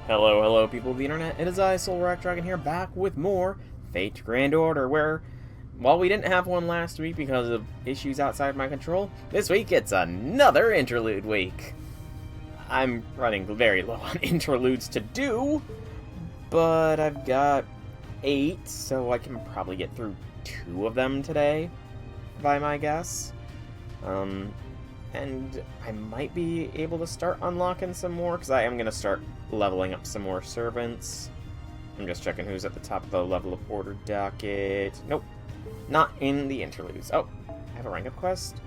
Hello, hello, people of the internet. It is I, Dragon here, back with more Fate Grand Order, where, while we didn't have one last week because of issues outside my control, this week it's another interlude week. I'm running very low on interludes to do, but I've got 8, so I can probably get through 2 of them today, by my guess. And I might be able to start unlocking some more, because I am going to start leveling up some more servants. I'm just checking who's at the top of the level of order docket. Nope, not in the interludes. Oh, I have a rank up quest?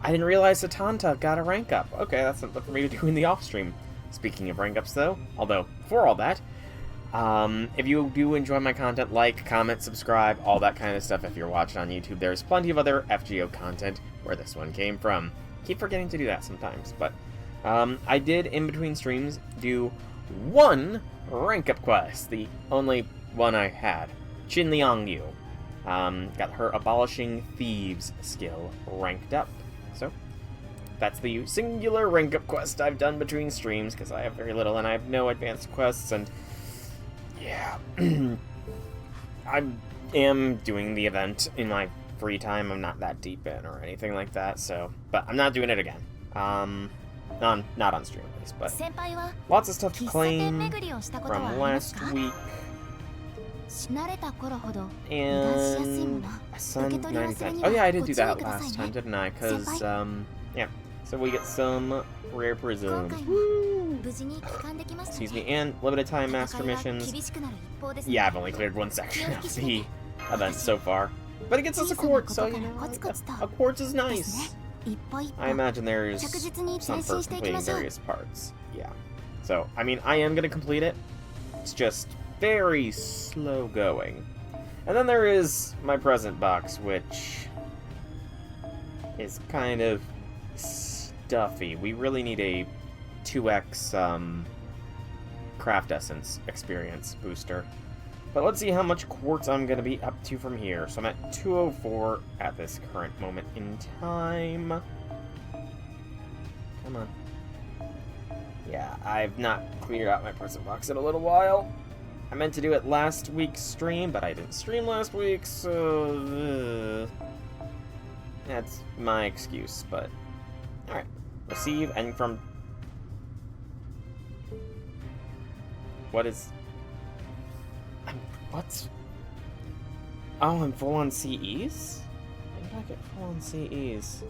I didn't realize Satanta got a rank up. Okay, that's something for me to do in the off-stream. Speaking of rank ups, though, although, before all that, if you do enjoy my content, like, comment, subscribe, all that kind of stuff. If you're watching on YouTube, there's plenty of other FGO content where this one came from. Keep forgetting to do that sometimes, but I did, in between streams, do one rank up quest, the only one I had. Chin Liangyu. Got her Abolishing Thieves skill ranked up. So, that's the singular rank up quest I've done between streams, because I have very little and I have no advanced quests, and yeah. I am doing the event in my free time. I'm not that deep in or anything like that, so, but I'm not doing it again. Not on stream at least, but lots of stuff to claim from last week. And assigned 90 oh yeah, I did do that last time, didn't I? Because, yeah. So we get some rare prisms. Excuse me, and limited time master missions. Yeah, I've only cleared one section of the event so far. But it gets us a quartz, so you know, a quartz is nice. I imagine there's some for completing various parts. Yeah. So, I mean, I am going to complete it. It's just very slow going. And then there is my present box, which is kind of stuffy. We really need a 2x craft essence experience booster. But let's see how much quartz I'm going to be up to from here. So I'm at 204 at this current moment in time. Come on. Yeah, I've not cleared out my present box in a little while. I meant to do it last week's stream, but I didn't stream last week, so that's my excuse, but alright. Receive, and from... What is... What's... Oh, I'm full on CEs? When did I get full on CEs?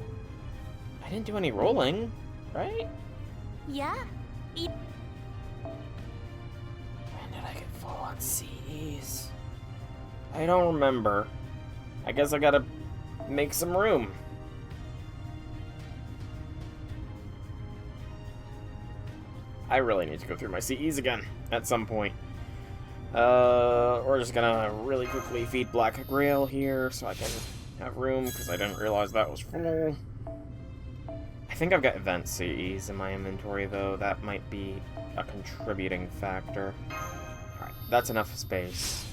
I didn't do any rolling, right? Yeah. When did I get full on CEs? I don't remember. I guess I gotta make some room. I really need to go through my CEs again at some point. We're just gonna really quickly feed Black Grail here so I can have room, because I didn't realize that was full. I think I've got event CEs in my inventory, though. That might be a contributing factor. Alright, that's enough space.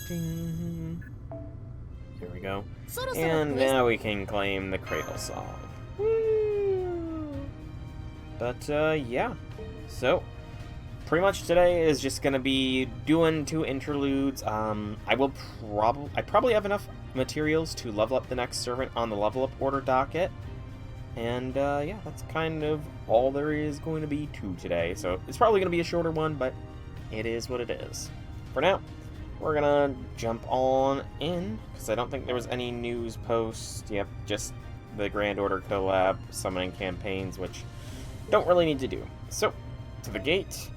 Ding. Here we go. And now we can claim the Cradle Song. Woo! But, yeah. So, pretty much today is just gonna be doing 2 interludes. I probably have enough materials to level up the next servant on the level up order docket. And, yeah, that's kind of all there is going to be to today. So, it's probably gonna be a shorter one, but it is what it is. For now, we're gonna jump on in, because I don't think there was any news posts. Yep, just the Grand Order collab summoning campaigns, which don't really need to do. So, to the gate,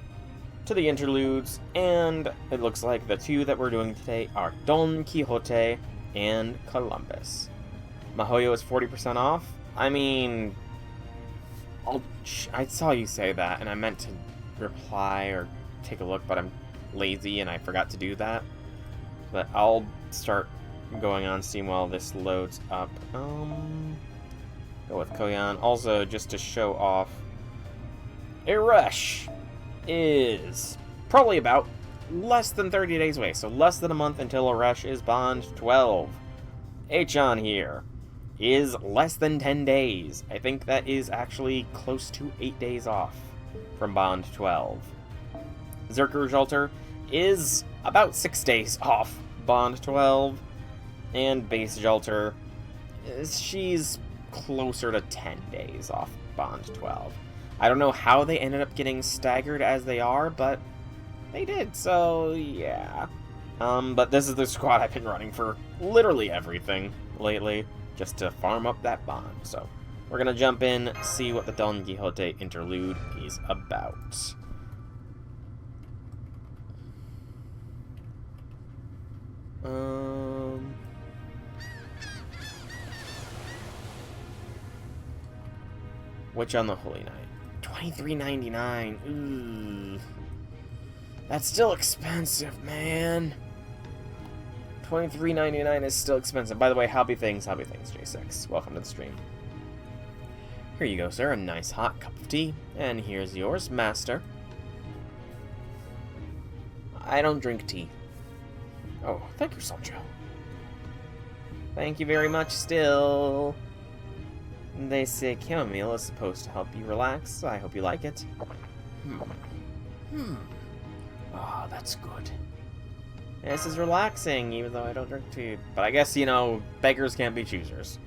to the interludes, and it looks like the 2 that we're doing today are Don Quixote and Columbus. Mahoyo is 40% off. I mean, I saw you say that, and I meant to reply or take a look, but I'm lazy and I forgot to do that. But I'll start going on Steam while this loads up. Go with Koyan. Also, just to show off, Rush is probably about less than 30 days away, so less than a month until a rush is Bond 12. H-on here is less than 10 days. I think that is actually close to 8 days off from Bond 12. Zerker is about 6 days off Bond 12, and Base Jolter, she's closer to 10 days off Bond 12. I don't know how they ended up getting staggered as they are, but they did, so yeah. But this is the squad I've been running for literally everything lately, just to farm up that Bond. So we're gonna jump in, see what the Don Quixote interlude is about. Which on the Holy Night? $23.99. Ooh. That's still expensive, man. $23.99 is still expensive. By the way, happy things, J6. Welcome to the stream. Here you go, sir. A nice hot cup of tea. And here's yours, master. I don't drink tea. Oh, thank you, Sancho. Thank you very much, still. They say chamomile is supposed to help you relax. I hope you like it. Ah, that's good. This is relaxing, even though I don't drink tea. But I guess, you know, beggars can't be choosers.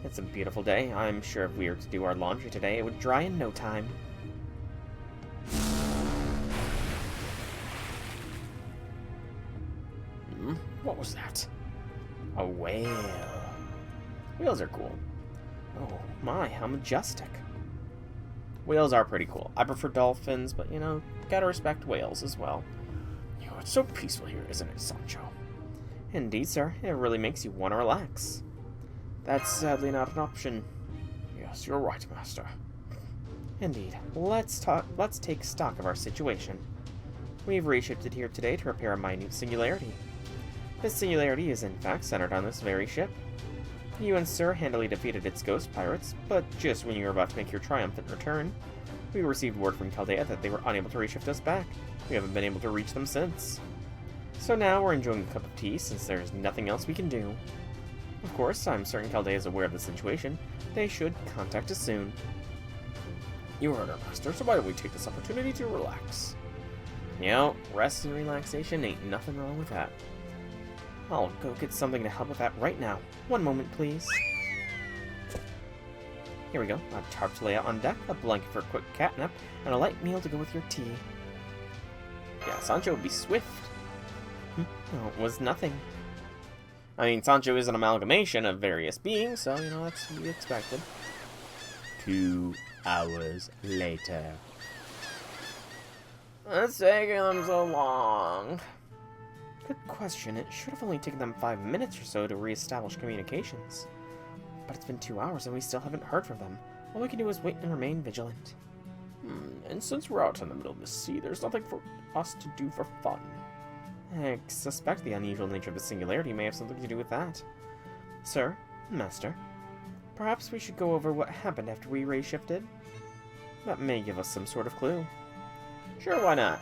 It's a beautiful day. I'm sure if we were to do our laundry today, it would dry in no time. What was that? A whale. Whales are cool. Oh my, how majestic. Whales are pretty cool. I prefer dolphins, but you know, gotta respect whales as well. You know, it's so peaceful here, isn't it, Sancho? Indeed, sir. It really makes you want to relax. That's sadly not an option. Yes, you're right, master. Indeed. Let's take stock of our situation. We've reshifted here today to repair a minute singularity. This singularity is in fact centered on this very ship. You and Sir handily defeated its ghost pirates, but just when you were about to make your triumphant return, we received word from Chaldea that they were unable to reshift us back. We haven't been able to reach them since. So now we're enjoying a cup of tea since there's nothing else we can do. Of course, I'm certain Chaldea is aware of the situation. They should contact us soon. You heard our master, so why don't we take this opportunity to relax? You know, rest and relaxation ain't nothing wrong with that. I'll go get something to help with that right now. One moment, please. Here we go. A tarp to lay out on deck, a blanket for a quick catnap, and a light meal to go with your tea. Yeah, Sancho would be swift. No, it was nothing. I mean, Sancho is an amalgamation of various beings, so, you know, that's to be expected. 2 hours later. What's taking them so long? Good question. It should have only taken them 5 minutes or so to re-establish communications. But it's been 2 hours and we still haven't heard from them. All we can do is wait and remain vigilant. And since we're out in the middle of the sea, there's nothing for us to do for fun. I suspect the unusual nature of the singularity may have something to do with that. Sir, master, perhaps we should go over what happened after we re-shifted? That may give us some sort of clue. Sure, why not?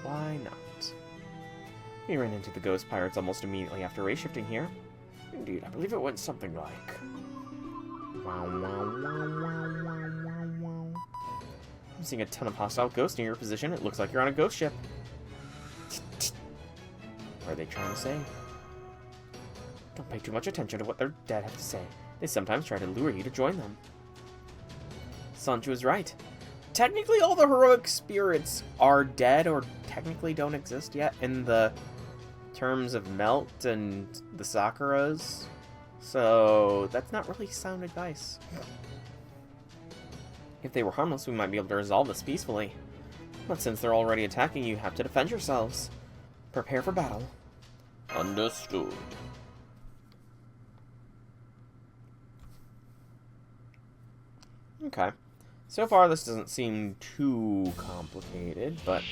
Why not? We ran into the ghost pirates almost immediately after re-shifting here. Indeed, I believe it went something like... Wow, wow, wow, wow, wow, wow, wow. I'm seeing a ton of hostile ghosts near your position. It looks like you're on a ghost ship. What are they trying to say? Don't pay too much attention to what their dead have to say. They sometimes try to lure you to join them. Sancho is right. Technically, all the heroic spirits are dead or technically don't exist yet in the terms of Melt and the Sakuras. So, that's not really sound advice. If they were harmless, we might be able to resolve this peacefully. But since they're already attacking, you have to defend yourselves. Prepare for battle. Understood. Okay. So far, this doesn't seem too complicated, but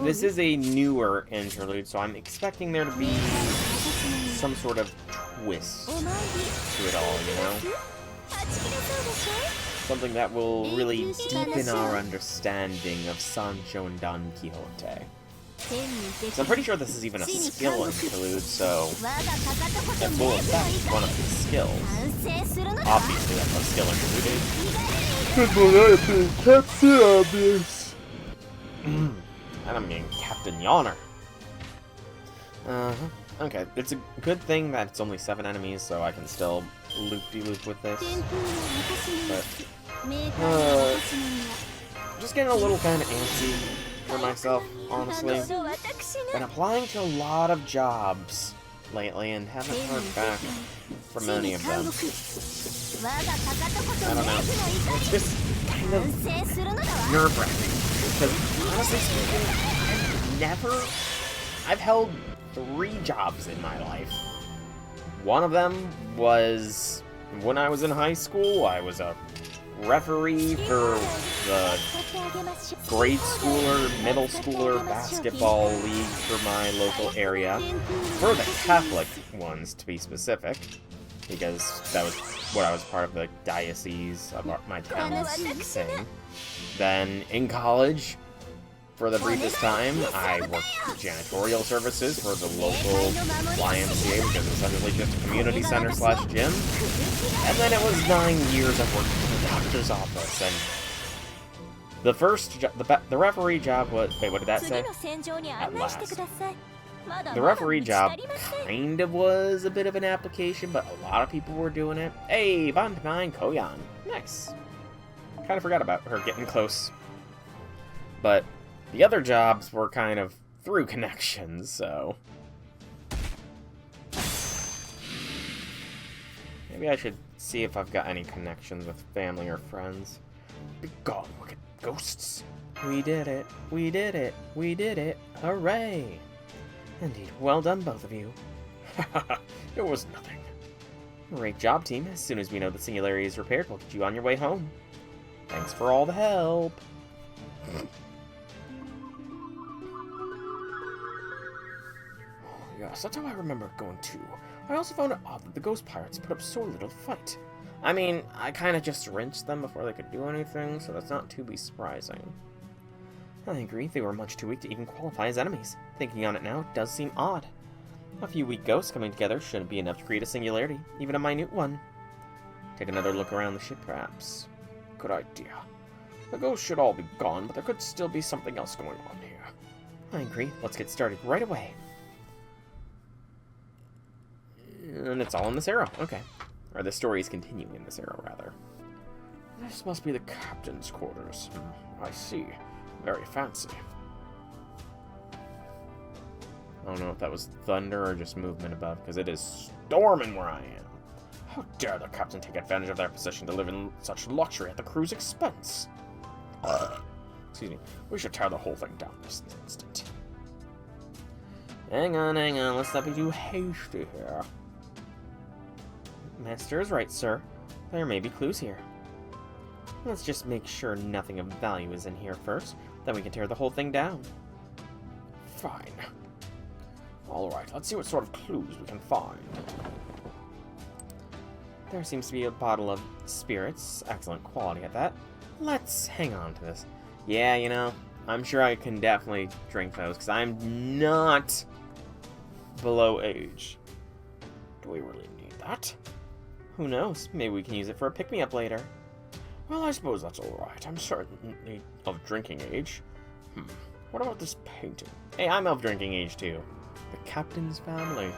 this is a newer interlude, so I'm expecting there to be some sort of twist to it all, you know? Something that will really deepen our understanding of Sancho and Don Quixote. So I'm pretty sure this is even a skill interlude, so that will affect one of his skills. Obviously, that's what a skill interlude is. That's what I think. That's obvious. And I'm being Captain Yawner. Okay, it's a good thing that it's only 7 enemies, so I can still loop-de-loop with this. But, just getting a little kind of antsy for myself, honestly. Been applying to a lot of jobs lately and haven't heard back from any of them. I don't know. It's just kind of nerve-wracking. Because, honestly speaking, I've held 3 jobs in my life. One of them was when I was in high school. I was a referee for the grade schooler, middle schooler basketball league for my local area. For the Catholic ones, to be specific, because that was what I was part of the diocese of my town's thing. Then in college, for the briefest time, I worked janitorial services for the local YMCA, which is essentially just a community center / gym. And then it was 9 years of working in the doctor's office. And the first the referee job was, wait, what did that say? At last. The referee job kind of was a bit of an application, but a lot of people were doing it. Hey, Bantamine Koyan. Nice. Kind of forgot about her getting close. But the other jobs were kind of through connections, so maybe I should see if I've got any connections with family or friends. Be gone, wicked ghosts. We did it. We did it. We did it. Hooray. Indeed. Well done, both of you. It was nothing. Great job, team. As soon as we know the singularity is repaired, we'll get you on your way home. Thanks for all the help. Yes, that's how I remember it going too. I also found it odd that the ghost pirates put up so little fight. I mean, I kind of just rinsed them before they could do anything, so that's not too surprising. I agree, they were much too weak to even qualify as enemies. Thinking on it now, it does seem odd. A few weak ghosts coming together shouldn't be enough to create a singularity, even a minute one. Take another look around the ship, perhaps. Good idea. The ghosts should all be gone, but there could still be something else going on here. I agree. Let's get started right away. And it's all in this arrow. Okay. Or the story is continuing in this arrow, rather. This must be the captain's quarters. I see. Very fancy. I don't know if that was thunder or just movement above, because it is storming where I am. How dare the captain take advantage of their position to live in such luxury at the crew's expense? Excuse me. We should tear the whole thing down this instant. Hang on. Let's not be too hasty here. Master is right, sir. There may be clues here. Let's just make sure nothing of value is in here first, then we can tear the whole thing down. Fine. Alright, let's see what sort of clues we can find. There seems to be a bottle of spirits, excellent quality at that. Let's hang on to this. Yeah, you know, I'm sure I can definitely drink those, because I'm not below age. Do we really need that? Who knows? Maybe we can use it for a pick-me-up later. Well, I suppose that's alright. I'm certainly of drinking age. What about this painting? Hey, I'm of drinking age too. The captain's family.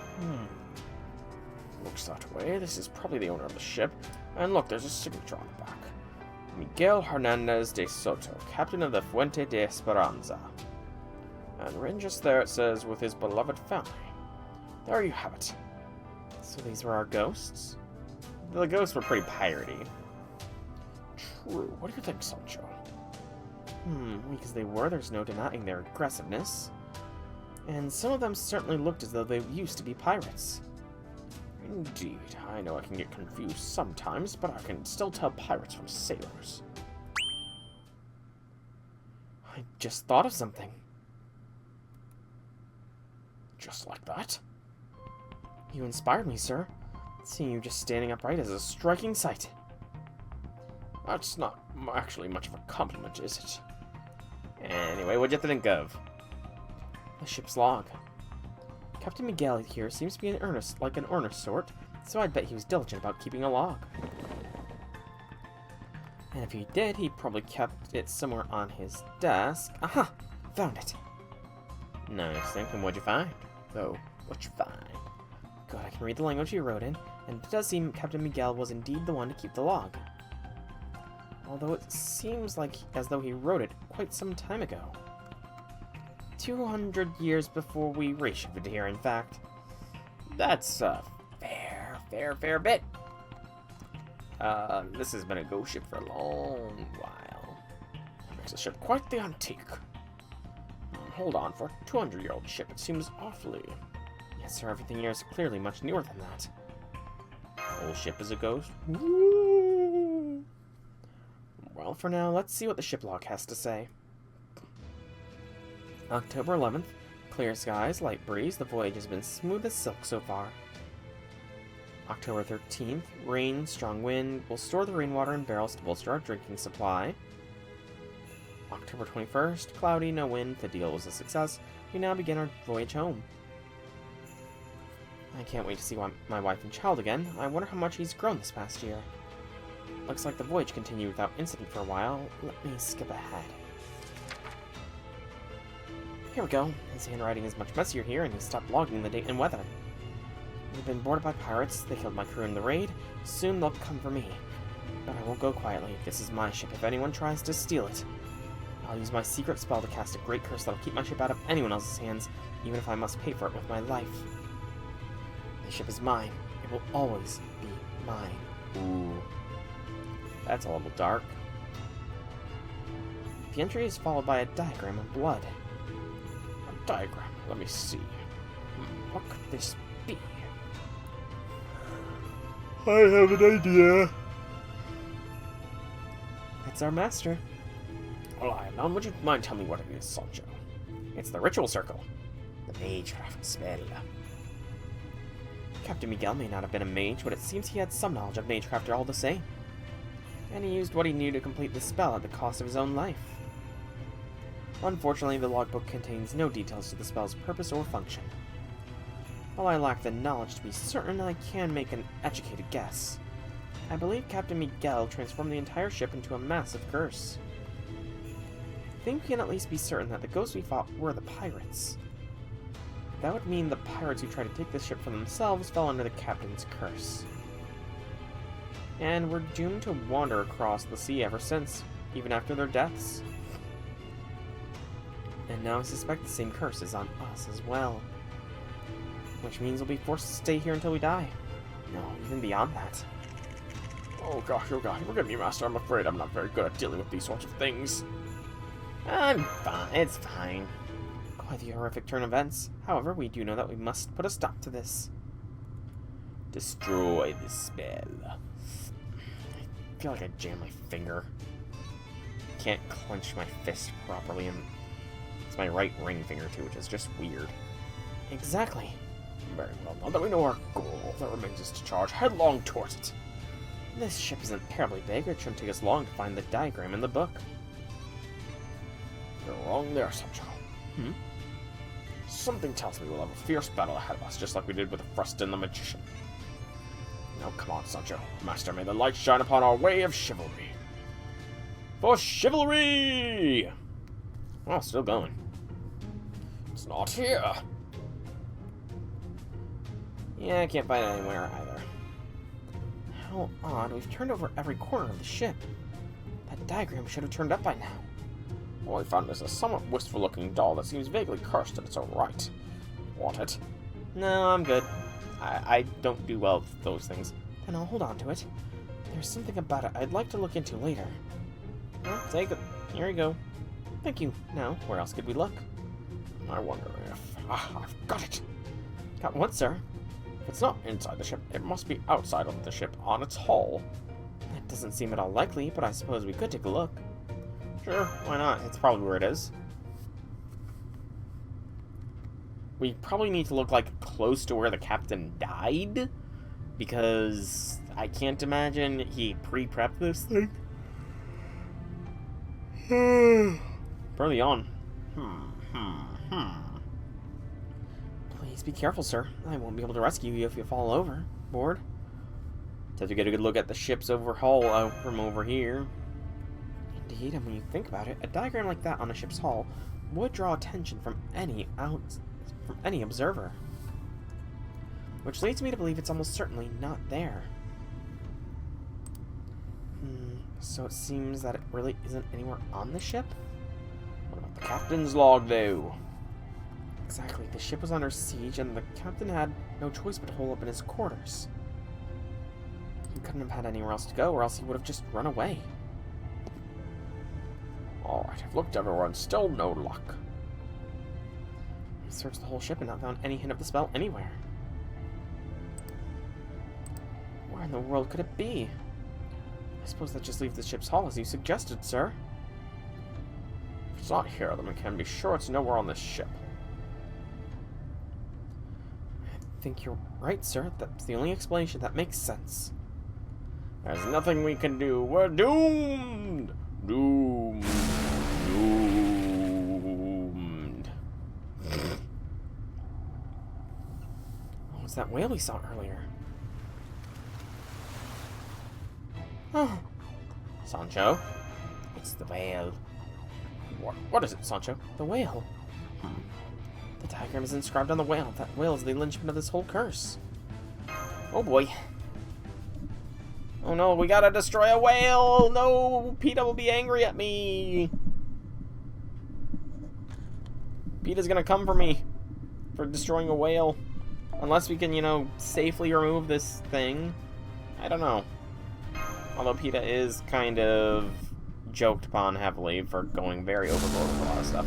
Looks that way. This is probably the owner of the ship. And look, there's a signature on the back. Miguel Hernandez de Soto, captain of the Fuente de Esperanza. And written just there it says, with his beloved family. There you have it. So these were our ghosts? The ghosts were pretty piratey. True. What do you think, Sancho? Weak as they were, there's no denying their aggressiveness. And some of them certainly looked as though they used to be pirates. Indeed. I know I can get confused sometimes, but I can still tell pirates from sailors. I just thought of something. Just like that? You inspired me, sir. Seeing you just standing upright is a striking sight. That's not actually much of a compliment, is it? Anyway, what'd you think of? The ship's log. Captain Miguel here seems to be an earnest sort, so I'd bet he was diligent about keeping a log. And if he did, he probably kept it somewhere on his desk. Aha! Found it. Nice, think. And what'd you find? Oh, what'd you find? Good, I can read the language you wrote in, and it does seem Captain Miguel was indeed the one to keep the log. Although it seems like as though he wrote it quite some time ago. 200 years before we reshipped here, in fact. That's a fair bit. This has been a ghost ship for a long while. That makes the ship quite the antique. Hold on, for a 200-year-old ship, it seems awfully... Yes, sir, everything here is clearly much newer than that. The whole ship is a ghost? Woo! Well, for now, let's see what the ship log has to say. October 11th. Clear skies, light breeze, the voyage has been smooth as silk so far. October 13th. Rain, strong wind, we'll store the rainwater in barrels to bolster our drinking supply. October 21st. Cloudy, no wind, the deal was a success. We now begin our voyage home. I can't wait to see my wife and child again. I wonder how much he's grown this past year. Looks like the voyage continued without incident for a while. Let me skip ahead. Here we go. His handwriting is much messier here, and he stopped logging the date and weather. We've been boarded by pirates. They killed my crew in the raid. Soon they'll come for me. But I won't go quietly. This is my ship if anyone tries to steal it. I'll use my secret spell to cast a great curse that'll keep my ship out of anyone else's hands, even if I must pay for it with my life. The ship is mine. It will always be mine. Ooh. That's a little dark. The entry is followed by a diagram of blood. A diagram? Let me see. What could this be? I have an idea. It's our master. Well, now, would you mind telling me what it is, Sancho? It's the ritual circle. The magecraft spell. Captain Miguel may not have been a mage, but it seems he had some knowledge of magecraft all the same. And he used what he knew to complete the spell at the cost of his own life. Unfortunately, the logbook contains no details to the spell's purpose or function. While I lack the knowledge to be certain, I can make an educated guess. I believe Captain Miguel transformed the entire ship into a massive curse. I think we can at least be certain that the ghosts we fought were the pirates. That would mean the pirates who tried to take this ship for themselves fell under the captain's curse. And were doomed to wander across the sea ever since, even after their deaths. And now I suspect the same curse is on us as well. Which means we'll be forced to stay here until we die. No, even beyond that. Oh gosh, forgive me, Master. I'm afraid I'm not very good at dealing with these sorts of things. I'm fine. It's fine. Quite the horrific turn of events. However, we do know that we must put a stop to this. Destroy the spell. I feel like I jammed my finger. Can't clench my fist properly, and it's my right ring finger too, which is just weird. Exactly. Very well. Now that we know our goal, all that remains is to charge headlong towards it. This ship isn't terribly big. It shouldn't take us long to find the diagram in the book. You're wrong there, Sancho. Something tells me we'll have a fierce battle ahead of us, just like we did with Frustin the Magician. Now come on, Sancho. Master, may the light shine upon our way of chivalry. For chivalry! Oh, still going. It's not here. Yeah, I can't find it anywhere either. How odd. We've turned over every corner of the ship. That diagram should have turned up by now. All I found is a somewhat wistful-looking doll that seems vaguely cursed in its own right. Want it? No, I'm good. I don't do well with those things. Then I'll hold on to it. There's something about it I'd like to look into later. Well, take it. Here you go. Thank you. Now, where else could we look? I wonder if... I've got it! Got what, sir? If it's not inside the ship, it must be outside of the ship on its hull. That doesn't seem at all likely, but I suppose we could take a look. Sure, why not? It's probably where it is. We probably need to look, like, close to where the captain died, because I can't imagine he pre-prepped this thing. Early on. Please be careful, sir. I won't be able to rescue you if you fall overboard. Have to get a good look at the ship's overhaul from over here. Indeed, and when you think about it, a diagram like that on a ship's hull would draw attention from any observer. Which leads me to believe it's almost certainly not there. So it seems that it really isn't anywhere on the ship? What about the captain's log, though? Exactly. The ship was under siege, and the captain had no choice but to hole up in his quarters. He couldn't have had anywhere else to go, or else he would have just run away. Alright, I've looked everywhere and still no luck. I searched the whole ship and not found any hint of the spell anywhere. Where in the world could it be? I suppose that just leaves the ship's hull as you suggested, sir. If it's not here, then we can be sure it's nowhere on this ship. I think you're right, sir. That's the only explanation that makes sense. There's nothing we can do. We're doomed! Doomed. Doomed. What was that whale we saw earlier? Oh. Sancho? It's the whale. What is it, Sancho? The whale. The diagram is inscribed on the whale. That whale is the linchpin of this whole curse. Oh boy. Oh no, we gotta destroy a whale! No! PETA will be angry at me! PETA's gonna come for me for destroying a whale. Unless we can, you know, safely remove this thing. I don't know. Although PETA is kind of joked upon heavily for going very overboard with a lot of stuff.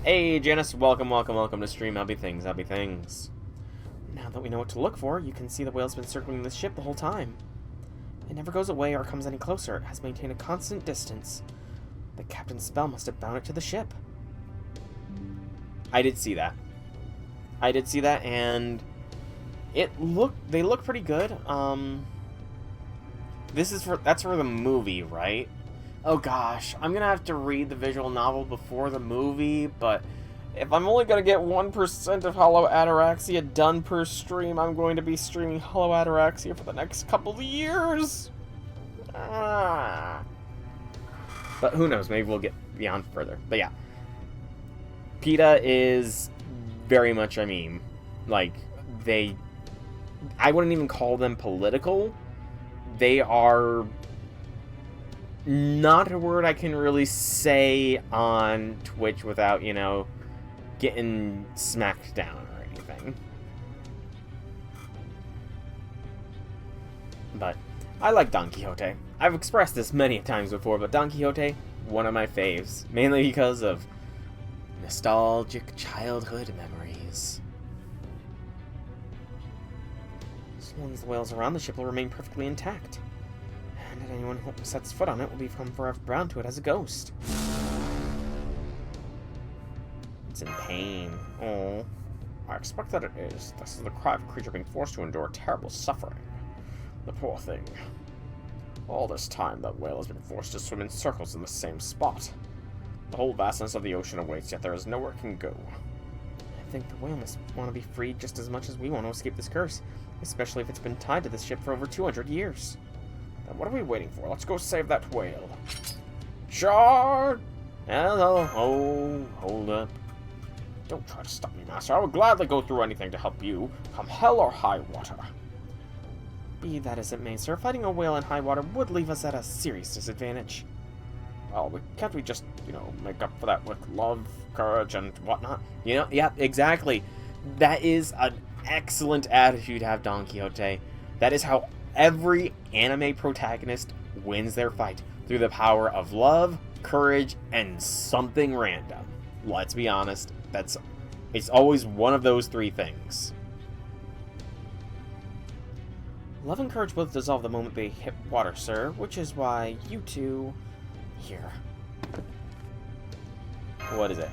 Hey, Janice, welcome to stream. Happy things. Now that we know what to look for, you can see the whale's been circling this ship the whole time. It never goes away or comes any closer. It has maintained a constant distance. The captain's spell must have bound it to the ship. I did see that. And they look pretty good. That's for the movie, right? Oh gosh, I'm gonna have to read the visual novel before the movie, but if I'm only gonna get 1% of Hollow Ataraxia done per stream, I'm going to be streaming Hollow Ataraxia for the next couple of years. But who knows, maybe we'll get beyond further. But yeah, PETA is very much, I mean, like, I wouldn't even call them political. They are not a word I can really say on Twitch without, you know, getting smacked down or anything. But I like Don Quixote. I've expressed this many times before, but Don Quixote, one of my faves. Mainly because of nostalgic childhood memories. As long as the whales around the ship will remain perfectly intact. And anyone who sets foot on it will become forever bound to it as a ghost. It's in pain. Oh. I expect that it is. This is the cry of a creature being forced to endure terrible suffering. The poor thing. All this time, that whale has been forced to swim in circles in the same spot. The whole vastness of the ocean awaits, yet there is nowhere it can go. I think the whale must want to be freed just as much as we want to escape this curse, especially if it's been tied to this ship for over 200 years. Then what are we waiting for? Let's go save that whale. Charge! Hello, hold up. Don't try to stop me, Master. I would gladly go through anything to help you, come hell or high water. Be that as it may, sir, fighting a whale in high water would leave us at a serious disadvantage. Well, can't we just, you know, make up for that with love, courage, and whatnot? You know, yeah, exactly. That is an excellent attitude to have, Don Quixote. That is how every anime protagonist wins their fight. Through the power of love, courage, and something random. Let's be honest, it's always one of those three things. Love and courage both dissolve the moment they hit water, sir, which is why you two... Here. What is it?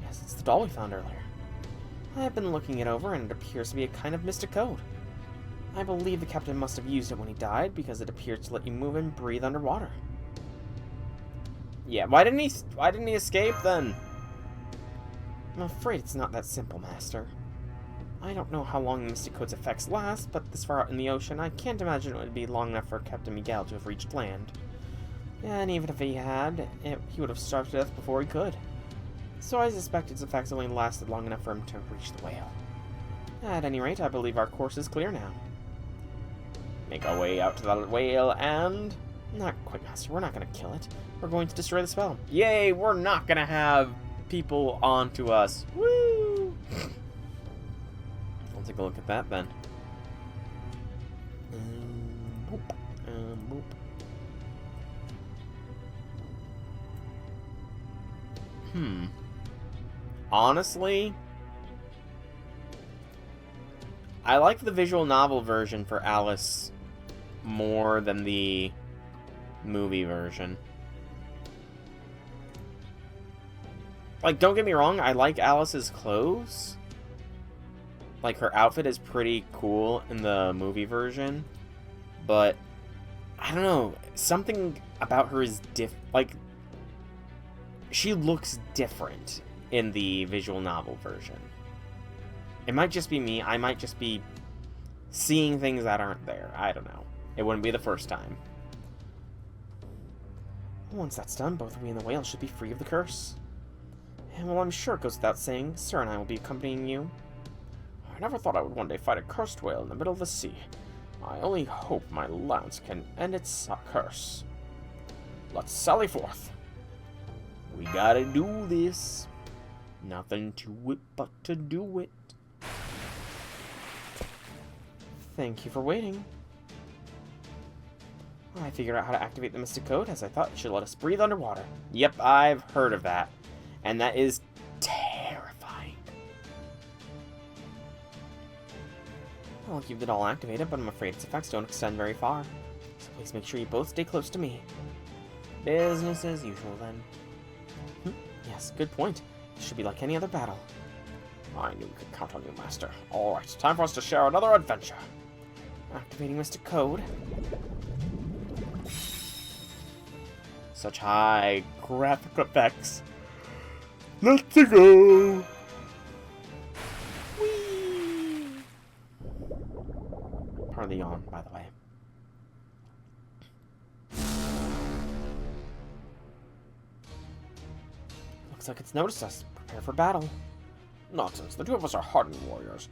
Yes, it's the doll we found earlier. I've been looking it over, and it appears to be a kind of mystic code. I believe the captain must have used it when he died, because it appears to let you move and breathe underwater. Yeah, why didn't he escape, then? I'm afraid it's not that simple, Master. I don't know how long the Mystic Code's effects last, but this far out in the ocean, I can't imagine it would be long enough for Captain Miguel to have reached land. And even if he had, he would have starved to death before he could. So I suspect its effects only lasted long enough for him to reach the whale. At any rate, I believe our course is clear now. Make our way out to the whale and... Not quite, Master. We're not going to kill it. We're going to destroy the spell. Yay! We're not going to have people onto us. Woo! I'll take a look at that then. Boop. Boop. Honestly, I like the visual novel version for Alice more than the movie version. Like, don't get me wrong, I like Alice's clothes. Like, her outfit is pretty cool in the movie version. But, I don't know, something about her is like, she looks different in the visual novel version. It might just be me, I might just be seeing things that aren't there. I don't know. It wouldn't be the first time. Once that's done, both we and the whale should be free of the curse. And well, I'm sure it goes without saying, Sir and I will be accompanying you. I never thought I would one day fight a cursed whale in the middle of the sea. I only hope my lance can end its curse. Let's sally forth. We gotta do this. Nothing to it but to do it. Thank you for waiting. I figured out how to activate the Mystic Code, as I thought it should let us breathe underwater. Yep, I've heard of that. And that is terrifying. I'll keep it all activated, but I'm afraid its effects don't extend very far. So please make sure you both stay close to me. Business as usual, then. Yes, good point. This should be like any other battle. I knew we could count on you, Master. Alright, time for us to share another adventure. Activating Mystic Code. Such high graphic effects. Let's go! Whee! Pardon the yawn, by the way. Looks like it's noticed us. Prepare for battle. Nonsense. The two of us are hardened warriors,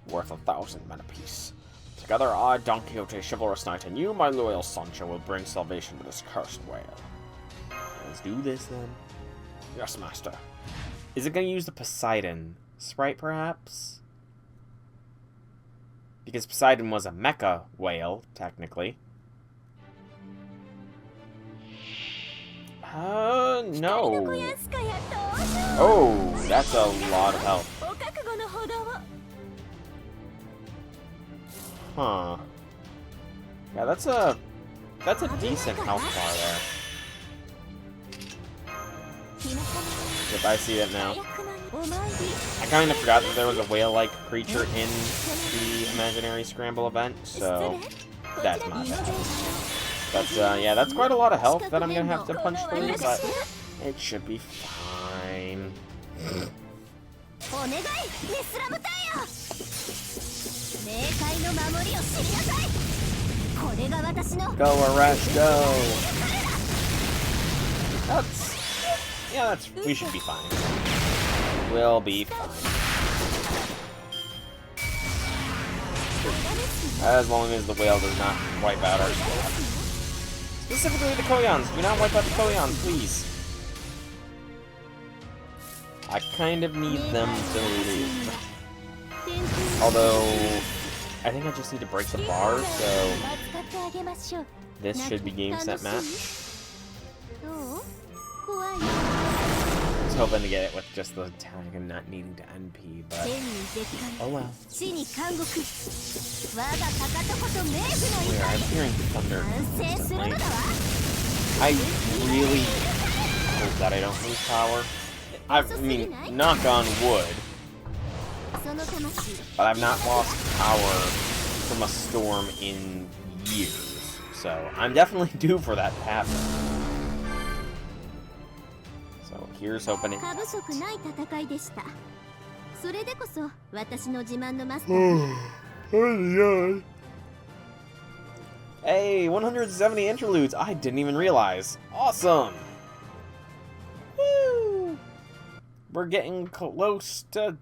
worth 1,000 men apiece. Together, I, Don Quixote, chivalrous knight, and you, my loyal Sancho, will bring salvation to this cursed whale. Let's do this, then. Yes, Master. Is it going to use the Poseidon sprite, perhaps? Because Poseidon was a mecha whale, technically. No. Oh, that's a lot of health. Huh. Yeah, that's a decent health bar there. Yep, I see it now. I kind of forgot that there was a whale-like creature in the Imaginary Scramble event, so that's my bad. But, yeah, that's quite a lot of health that I'm gonna have to punch through, but it should be fine. Go, Arash, go! We should be fine. We'll be fine. As long as the whale does not wipe out our squad. Specifically the Koyans. Do not wipe out the Koyans, please. I kind of need them to leave. Although, I think I just need to break the bar, so this should be game, set, match. I was hoping to get it with just the tag and not needing to NP, but oh well. Weird, I'm hearing thunder constantly. I really hope that I don't lose power. I mean, knock on wood. But I've not lost power from a storm in years, so I'm definitely due for that to happen. So here's hoping it doesn't. Hey, 170 interludes! I didn't even realize. Awesome! Woo! We're getting close to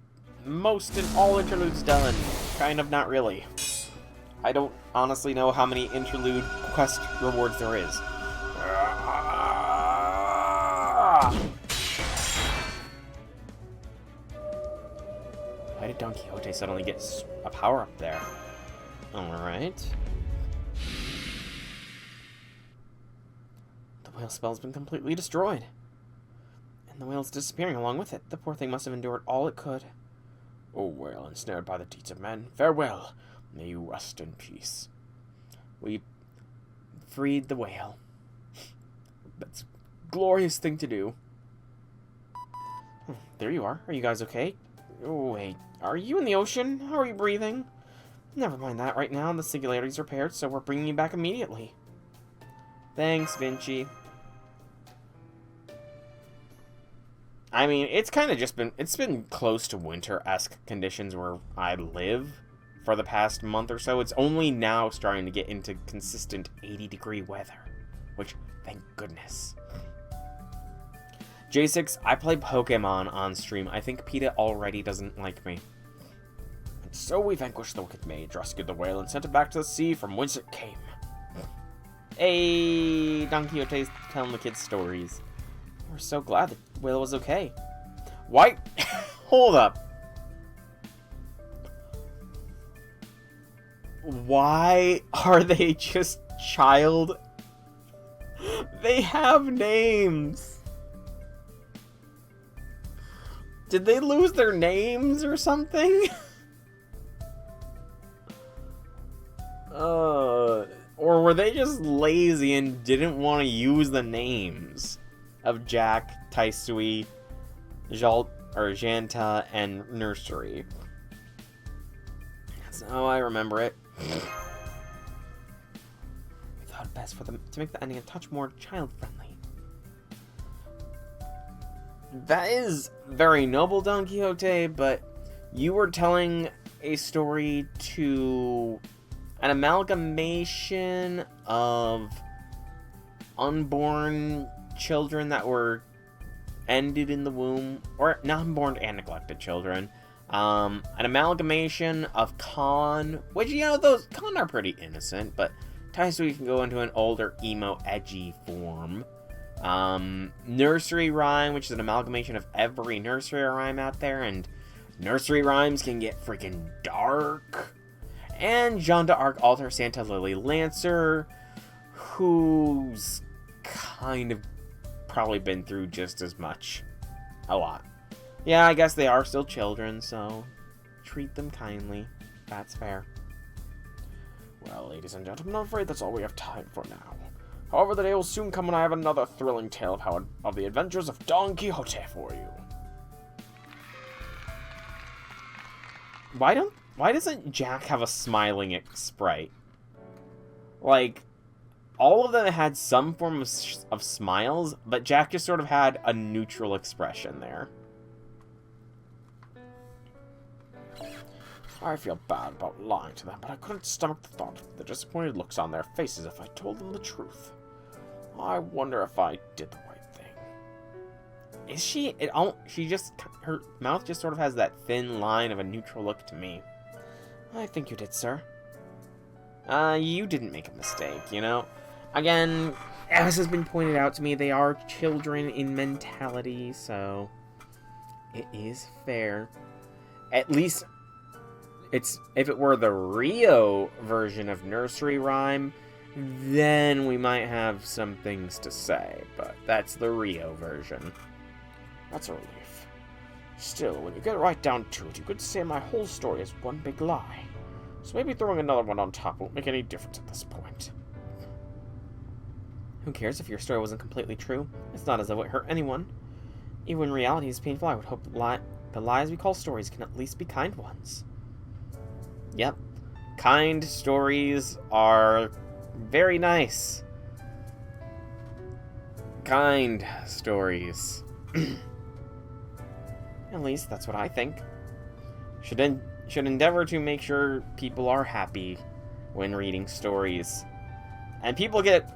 most and all interludes done. Kind of, not really. I don't honestly know how many interlude quest rewards there is. Why did Don Quixote suddenly get a power-up there? Alright. The whale spell's been completely destroyed. And the whale's disappearing along with it. The poor thing must have endured all it could. O whale, ensnared by the deeds of men, farewell. May you rest in peace. We freed the whale. That's a glorious thing to do. There you are. Are you guys okay? Oh, wait. Are you in the ocean? How are you breathing? Never mind that right now. The singularity's repaired, so we're bringing you back immediately. Thanks, Vinci. I mean, it's kind of just been... It's been close to winter-esque conditions where I live for the past month or so. It's only now starting to get into consistent 80-degree weather. Which, thank goodness. J6, I play Pokemon on stream. I think PETA already doesn't like me. And so we vanquished the wicked mage, rescued the whale, and sent it back to the sea from whence it came. Hey, Don Quixote's telling the kids stories. We're so glad the whale was okay. Why? Hold up. Why are they just child? They have names. Did they lose their names or something? Or were they just lazy and didn't want to use the names of Jack, Taisui, Janta, and Nursery? That's how I remember it. We thought it best for them to make the ending a touch more child-friendly. That is very noble, Don Quixote, but you were telling a story to an amalgamation of unborn children that were ended in the womb, or non-born and neglected children. An amalgamation of Con, which, you know, those Con are pretty innocent, but Taisui can go into an older, emo, edgy form. Nursery Rhyme, which is an amalgamation of every nursery rhyme out there, and nursery rhymes can get freaking dark. And Jeanne d'Arc, Alter Santa Lily Lancer, who's kind of probably been through just as much. A lot. Yeah, I guess they are still children, so treat them kindly. That's fair. Well, ladies and gentlemen, I'm afraid that's all we have time for now. However, the day will soon come when I have another thrilling tale of the adventures of Don Quixote for you. Why doesn't Jack have a smiling sprite? Like, all of them had some form of smiles, but Jack just sort of had a neutral expression there. I feel bad about lying to them, but I couldn't stomach the thought of the disappointed looks on their faces if I told them the truth. I wonder if I did the right thing. Is she? Her mouth just sort of has that thin line of a neutral look to me. I think you did, sir. You didn't make a mistake, you know? Again, as has been pointed out to me, they are children in mentality, so it is fair. At least, if it were the Rio version of Nursery Rhyme, then we might have some things to say, but that's the Rio version. That's a relief. Still, when you get right down to it, you could say my whole story is one big lie. So maybe throwing another one on top won't make any difference at this point. Who cares if your story wasn't completely true? It's not as though it hurt anyone. Even when reality is painful, I would hope the lies we call stories can at least be kind ones. Yep. Kind stories are very nice. Kind stories. At least that's what I think. Should endeavor to make sure people are happy when reading stories. And people get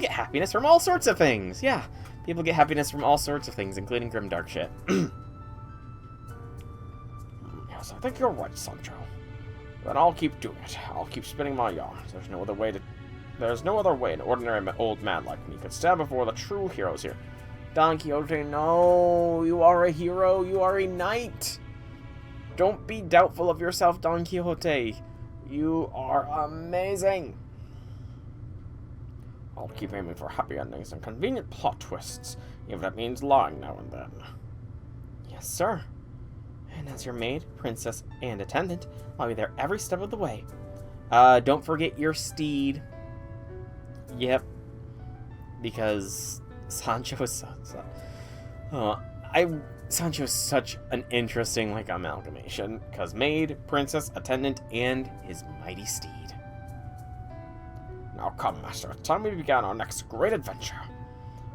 happiness from all sorts of things. Yeah, people get happiness from all sorts of things, including grimdark shit. Yes, I think you're right, Sancho. Then I'll keep doing it. I'll keep spinning my yarns. There's no other way an ordinary old man like me could stand before the true heroes here. Don Quixote, no! You are a hero! You are a knight! Don't be doubtful of yourself, Don Quixote. You are amazing! I'll keep aiming for happy endings and convenient plot twists, even if that means lying now and then. Yes, sir. And as your maid, princess, and attendant, I'll be there every step of the way. Don't forget your steed. Yep. Because Sancho is Sancho is such an interesting, like, amalgamation. Because maid, princess, attendant, and his mighty steed. Now come, master. It's time we began our next great adventure.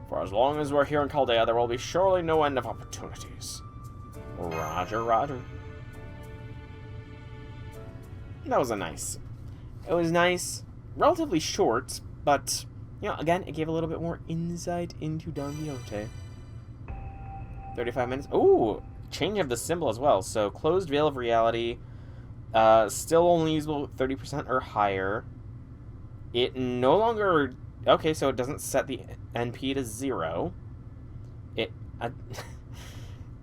For as long as we're here in Chaldea, there will be surely no end of opportunities. Roger, roger. That was it was nice, relatively short, but, you know, again, it gave a little bit more insight into Don Quixote. 35 minutes. Ooh, change of the symbol as well. So, closed veil of reality, still only usable 30% or higher. It no longer... Okay, so it doesn't set the NP to 0.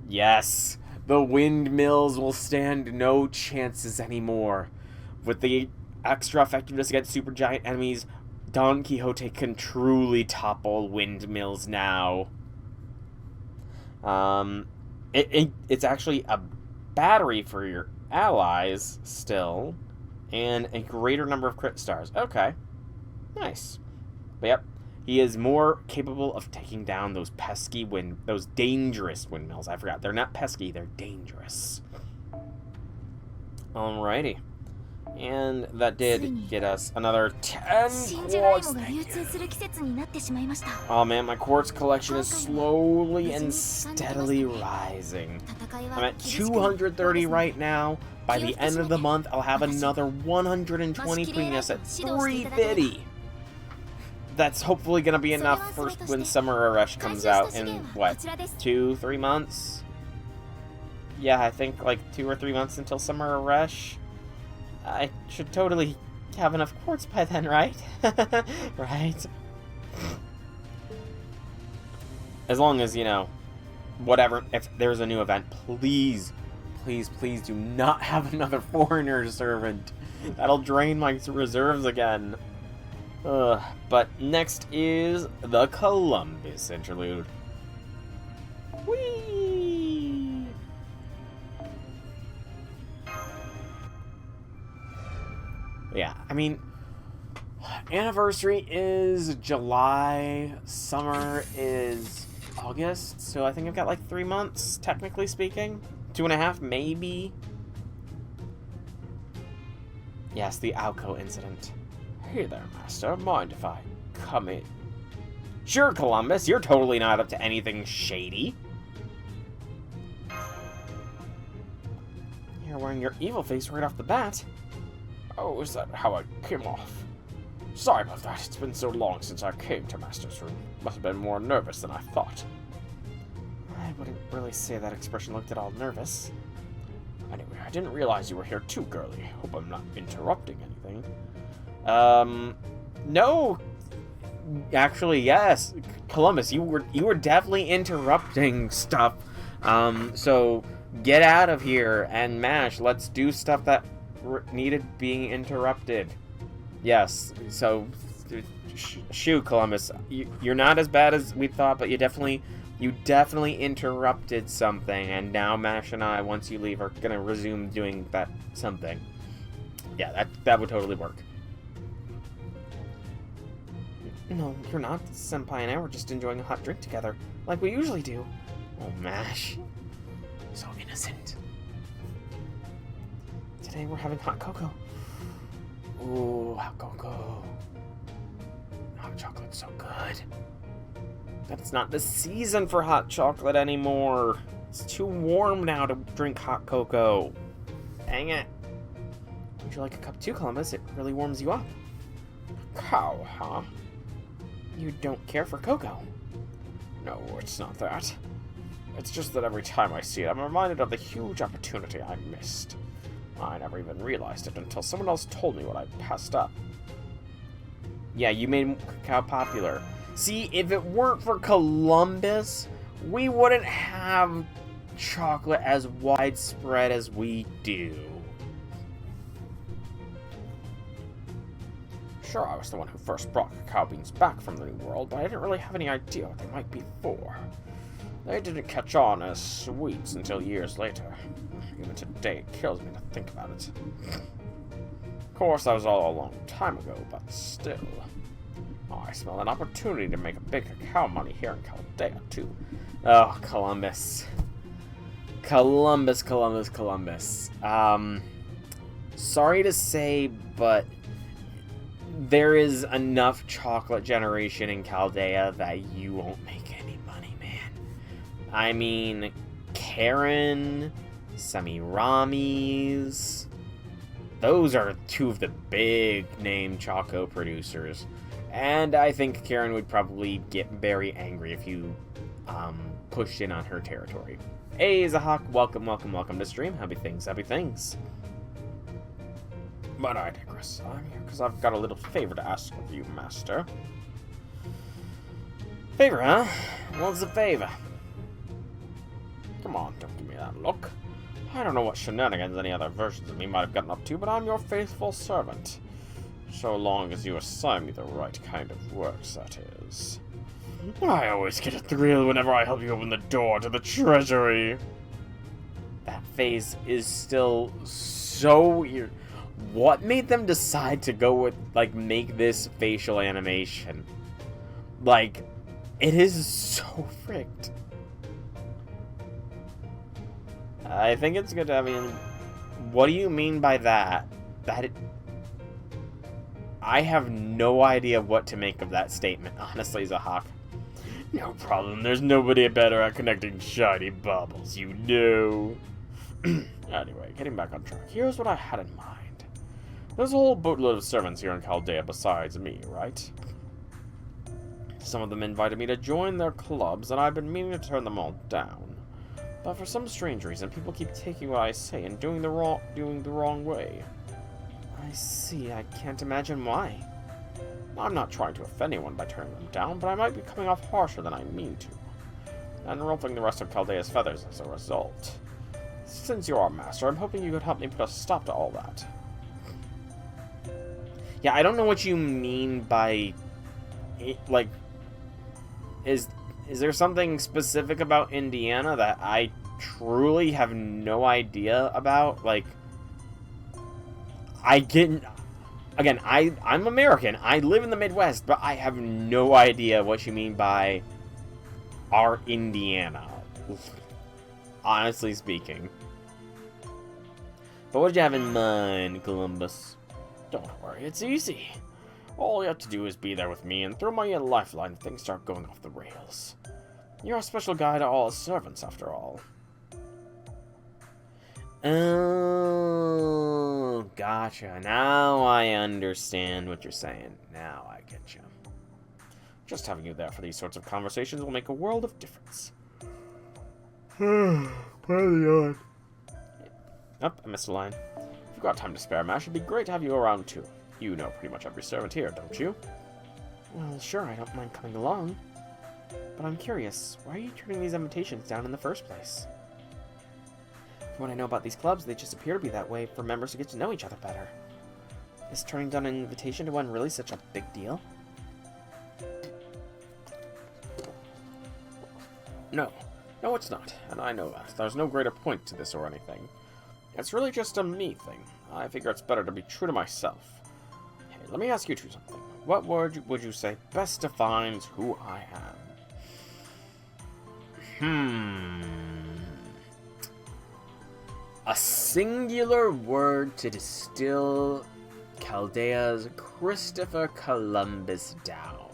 Yes! The windmills will stand no chances anymore. With the extra effectiveness against supergiant enemies, Don Quixote can truly topple windmills now. It's actually a battery for your allies still, and a greater number of crit stars. Okay. Nice. But yep, he is more capable of taking down those those dangerous windmills. I forgot. They're not pesky, they're dangerous. Alrighty. And that did get us another 10 quartz. Oh man, my quartz collection is slowly and steadily rising. I'm at 230 right now. By the end of the month, I'll have another 120, putting us at 350. That's hopefully going to be enough for when Summer Rush comes out in, what, 2-3 months? Yeah, I think like 2 or 3 months until Summer Rush. I should totally have enough quartz by then, right? Right? As long as, you know, whatever, if there's a new event, please, please, please do not have another foreigner servant. That'll drain my reserves again. But next is the Columbus interlude. Whee! Yeah, I mean, anniversary is July, summer is August, so I think I've got like 3 months, technically speaking. 2.5, maybe. Yes, the Alco incident. Hey there, master. Mind if I come in? Sure, Columbus. You're totally not up to anything shady. You're wearing your evil face right off the bat. Oh, is that how I came off? Sorry about that. It's been so long since I came to Master's room. Must have been more nervous than I thought. I wouldn't really say that expression looked at all nervous. Anyway, I didn't realize you were here too, girlie. Hope I'm not interrupting anything. No. Actually, yes. Columbus, you were definitely interrupting stuff. So get out of here and MASH. Let's do stuff that needed being interrupted. Yes. So shoot, Columbus. You're not as bad as we thought, but you definitely interrupted something, and now MASH and I, once you leave, are gonna resume doing that something. Yeah, that would totally work. No, you're not. Senpai and I were just enjoying a hot drink together, like we usually do. Oh, MASH. So innocent. Today we're having hot cocoa. Ooh, hot cocoa. Hot chocolate's so good. But it's not the season for hot chocolate anymore. It's too warm now to drink hot cocoa. Dang it. Would you like a cup too, Columbus? It really warms you up. Cow, huh? You don't care for cocoa? No, it's not that. It's just that every time I see it, I'm reminded of the huge opportunity I missed. I never even realized it until someone else told me what I passed up. Yeah, you made cacao popular. See, if it weren't for Columbus, we wouldn't have chocolate as widespread as we do. Sure, I was the one who first brought cacao beans back from the New World, but I didn't really have any idea what they might be for. They didn't catch on as sweets until years later. Even today, it kills me to think about it. Of course, that was all a long time ago, but still. I smell an opportunity to make a big cacao money here in Chaldea, too. Oh, Columbus. Columbus. Sorry to say, but there is enough chocolate generation in Chaldea that you won't make any money, man. I mean, Karen, Semiramis, those are two of the big name choco producers. And I think Karen would probably get very angry if you pushed in on her territory. Hey, Zahak, welcome to stream. Happy things. But I digress. I'm here because I've got a little favor to ask of you, Master. Favor, huh? What's the favor? Come on, don't give me that look. I don't know what shenanigans any other versions of me might have gotten up to, but I'm your faithful servant. So long as you assign me the right kind of work, that is. I always get a thrill whenever I help you open the door to the treasury. That phase is still so weird. What made them decide to go with, like, make this facial animation? Like, it is so fricked. I think it's good to, I mean, what do you mean by that? I have no idea what to make of that statement, honestly, Zahak. No problem, there's nobody better at connecting shiny bubbles, you know. Anyway, getting back on track, here's what I had in mind. There's a whole boatload of servants here in Chaldea besides me, right? Some of them invited me to join their clubs, and I've been meaning to turn them all down. But for some strange reason, people keep taking what I say and doing the wrong way. I see. I can't imagine why. I'm not trying to offend anyone by turning them down, but I might be coming off harsher than I mean to, and ruffling the rest of Chaldea's feathers as a result. Since you're our master, I'm hoping you could help me put a stop to all that. Yeah, I don't know what you mean by, like, is there something specific about Indiana that I truly have no idea about? Like, again, I'm American, I live in the Midwest, but I have no idea what you mean by our Indiana, honestly speaking. But what did you have in mind, Columbus? Don't worry, it's easy. All you have to do is be there with me and throw my lifeline if things start going off the rails. You're a special guy to all his servants, after all. Oh, gotcha. Now I understand what you're saying. Now I get you. Just having you there for these sorts of conversations will make a world of difference. Probably on. Oh, I missed a line. If you've got time to spare, Mash, it'd be great to have you around too. You know pretty much every servant here, don't you? Well, sure, I don't mind coming along. But I'm curious, why are you turning these invitations down in the first place? From what I know about these clubs, they just appear to be that way for members to get to know each other better. Is turning down an invitation to one really such a big deal? No, it's not, and I know that. There's no greater point to this or anything. It's really just a me thing. I figure it's better to be true to myself. Hey, let me ask you two something. What word would you say best defines who I am? A singular word to distill Chaldea's Christopher Columbus down.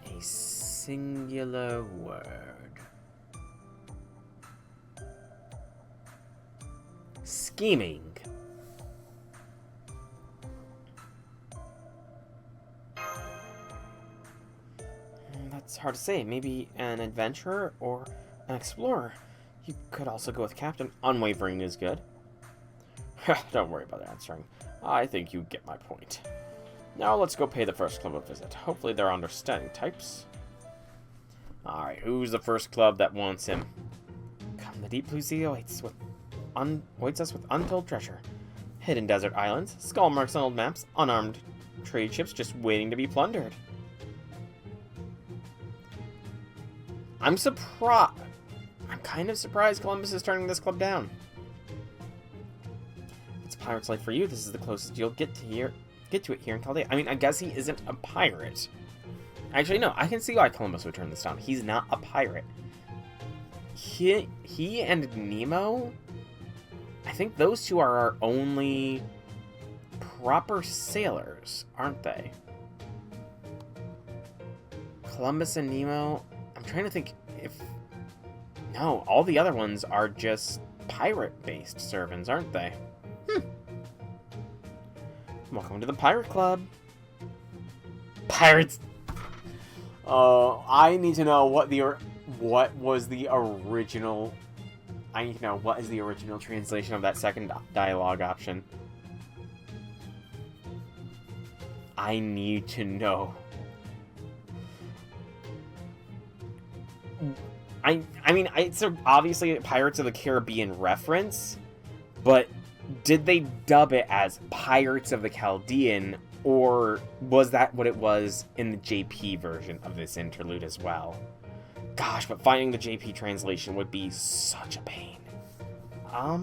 A singular word. Scheming. That's hard to say. Maybe an adventurer or An explorer. You could also go with captain. Unwavering is good. Don't worry about answering. I think you get my point. Now let's go pay the first club a visit. Hopefully they're understanding types. Alright, who's the first club that wants him? Come, the deep blue sea awaits us with untold treasure. Hidden desert islands, skull marks on old maps, unarmed trade ships just waiting to be plundered. I'm surprised. I'm kind of surprised Columbus is turning this club down. If it's pirate's life for you, this is the closest you'll get to it here in Chaldea. I mean, I guess he isn't a pirate. Actually, no, I can see why Columbus would turn this down. He's not a pirate. He and Nemo, I think those two are our only proper sailors, aren't they? Columbus and Nemo, I'm trying to think if... No, all the other ones are just pirate-based servants, aren't they? Welcome to the Pirate Club. Pirates! I need to know what was the original... I need to know what is the original translation of that second dialogue option. I need to know. I mean, it's obviously a Pirates of the Caribbean reference, but did they dub it as Pirates of the Chaldean, or was that what it was in the JP version of this interlude as well? Gosh, but finding the JP translation would be such a pain. Let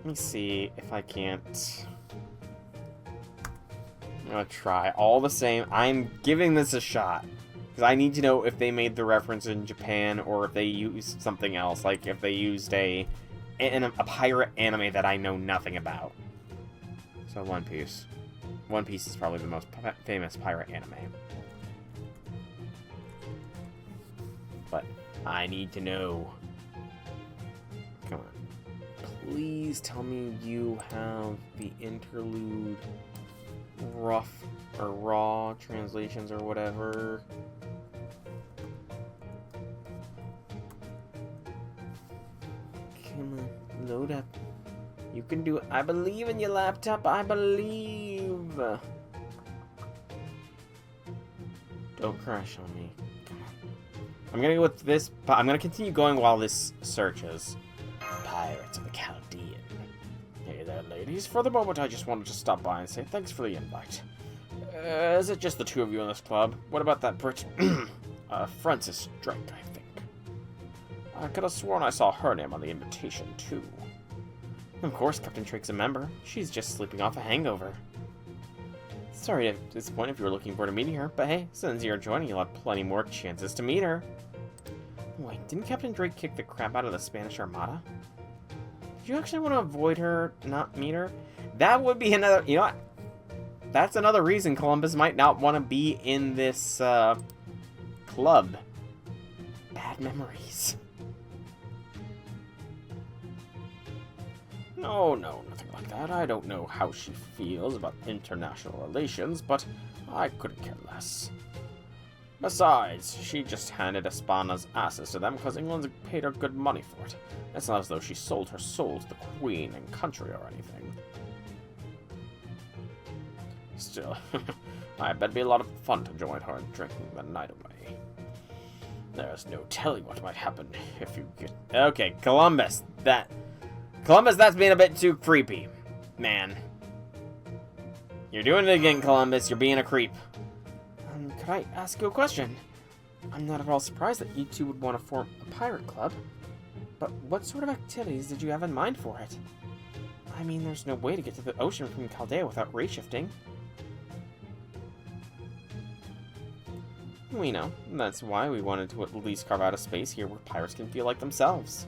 me see if I can't... I'm gonna try. All the same, I'm giving this a shot. Because I need to know if they made the reference in Japan or if they used something else. Like if they used a pirate anime that I know nothing about. So One Piece. One Piece is probably the most famous pirate anime. But I need to know. Come on. Please tell me you have the interlude rough or raw translations or whatever. Come on, load up. You can do it. I believe in your laptop. I believe. Don't crash on me. Come on. I'm gonna go with this. I'm gonna continue going while this searches. Pirates of the Chaldean. Hey there, ladies. For the moment, I just wanted to stop by and say thanks for the invite. Is it just the two of you in this club? What about that Brit? Francis Drake, I think. I could have sworn I saw her name on the invitation, too. Of course, Captain Drake's a member. She's just sleeping off a hangover. Sorry to disappoint if you were looking forward to meeting her, but hey, since you're joining, you'll have plenty more chances to meet her. Wait, didn't Captain Drake kick the crap out of the Spanish Armada? Did you actually want to avoid her, not meet her? That would be another... You know what? That's another reason Columbus might not want to be in this, club. Bad memories. No, nothing like that. I don't know how she feels about international relations, but I couldn't care less. Besides, she just handed Espana's asses to them because England's paid her good money for it. It's not as though she sold her soul to the Queen and country or anything. Still, I bet it'd be a lot of fun to join her in drinking the night away. There's no telling what might happen if you get... Okay, Columbus, that's being a bit too creepy. Man. You're doing it again, Columbus. You're being a creep. Could I ask you a question? I'm not at all surprised that you two would want to form a pirate club. But what sort of activities did you have in mind for it? I mean, there's no way to get to the ocean from Chaldea without rate shifting. We know. That's why we wanted to at least carve out a space here where pirates can feel like themselves.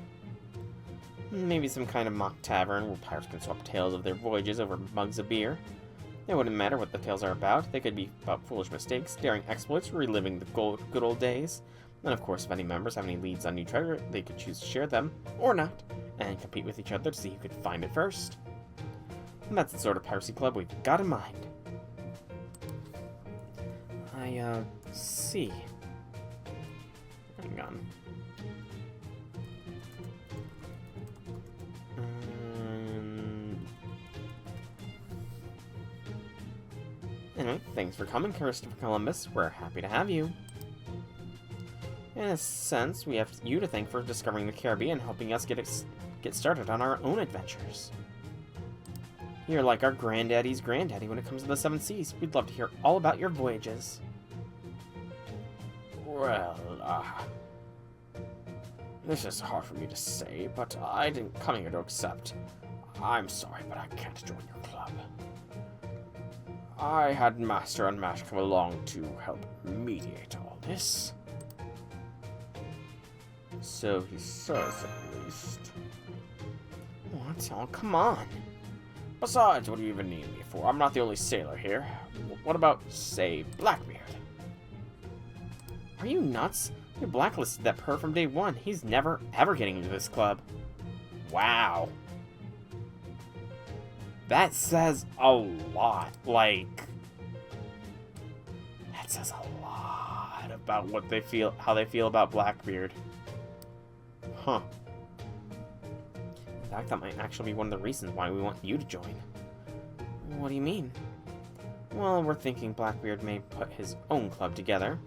Maybe some kind of mock tavern where pirates can swap tales of their voyages over mugs of beer. It wouldn't matter what the tales are about. They could be about foolish mistakes, daring exploits, reliving the good old days. And of course, if any members have any leads on new treasure, they could choose to share them, or not, and compete with each other to see who could find it first. And that's the sort of piracy club we've got in mind. I, see. Hang on. Anyway, thanks for coming, Christopher Columbus. We're happy to have you. In a sense, we have you to thank for discovering the Caribbean and helping us get started on our own adventures. You're like our granddaddy's granddaddy when it comes to the seven seas. We'd love to hear all about your voyages. Well, this is hard for me to say, but I didn't come here to accept. I'm sorry, but I can't join your club. I had Master and Mash come along to help mediate all this. So he says, at least. What? Oh, come on. Besides, what do you even need me for? I'm not the only sailor here. What about, say, Blackbeard? Are you nuts? You blacklisted that perv from day one. He's never, ever getting into this club. Wow. That says a lot. Like, that says a lot about what they feel, how they feel about Blackbeard. Huh. In fact, that might actually be one of the reasons why we want you to join. What do you mean? Well, we're thinking Blackbeard may put his own club together.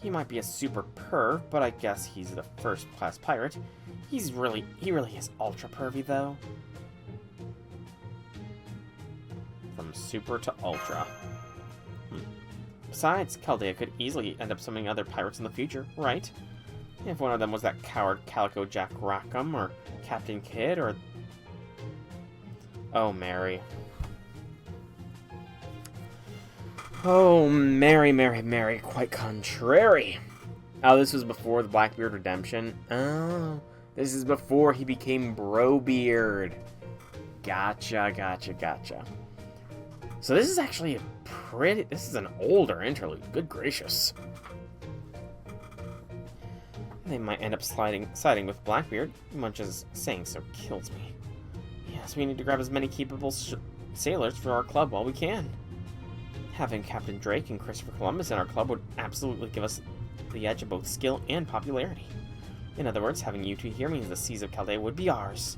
He might be a super perv, but I guess he's the first-class pirate. He really is ultra pervy, though. From super to ultra. Besides, Chaldea could easily end up summoning other pirates in the future, right? If one of them was that coward Calico Jack Rackham, or Captain Kidd, or... Oh, Mary. Oh, Mary, Mary, Mary, quite contrary. Oh, this was before the Blackbeard redemption. Oh, this is before he became Brobeard. Gotcha, gotcha, gotcha. So this is actually a pretty... This is an older interlude. Good gracious. They might end up siding with Blackbeard, much as saying so kills me. Yes, we need to grab as many capable sailors for our club while we can. Having Captain Drake and Christopher Columbus in our club would absolutely give us the edge of both skill and popularity. In other words, having you two here means the seas of Chaldea would be ours.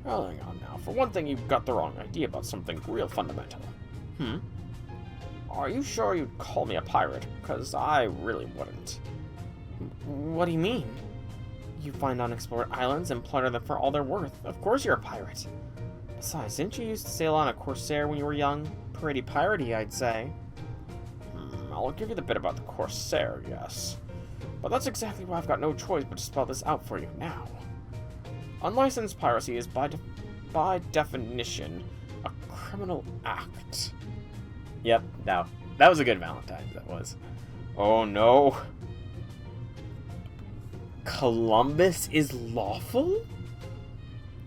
Well, hang on now. For one thing, you've got the wrong idea about something real fundamental. Are you sure you'd call me a pirate? Because I really wouldn't. What do you mean? You find unexplored islands and plunder them for all they're worth. Of course you're a pirate. Besides, didn't you used to sail on a Corsair when you were young? Pretty piratey, I'd say. I'll give you the bit about the Corsair, yes. But that's exactly why I've got no choice but to spell this out for you now. Unlicensed piracy is, by definition, a criminal act. Yep, that was a good Valentine's, that was. Oh no. Columbus is lawful?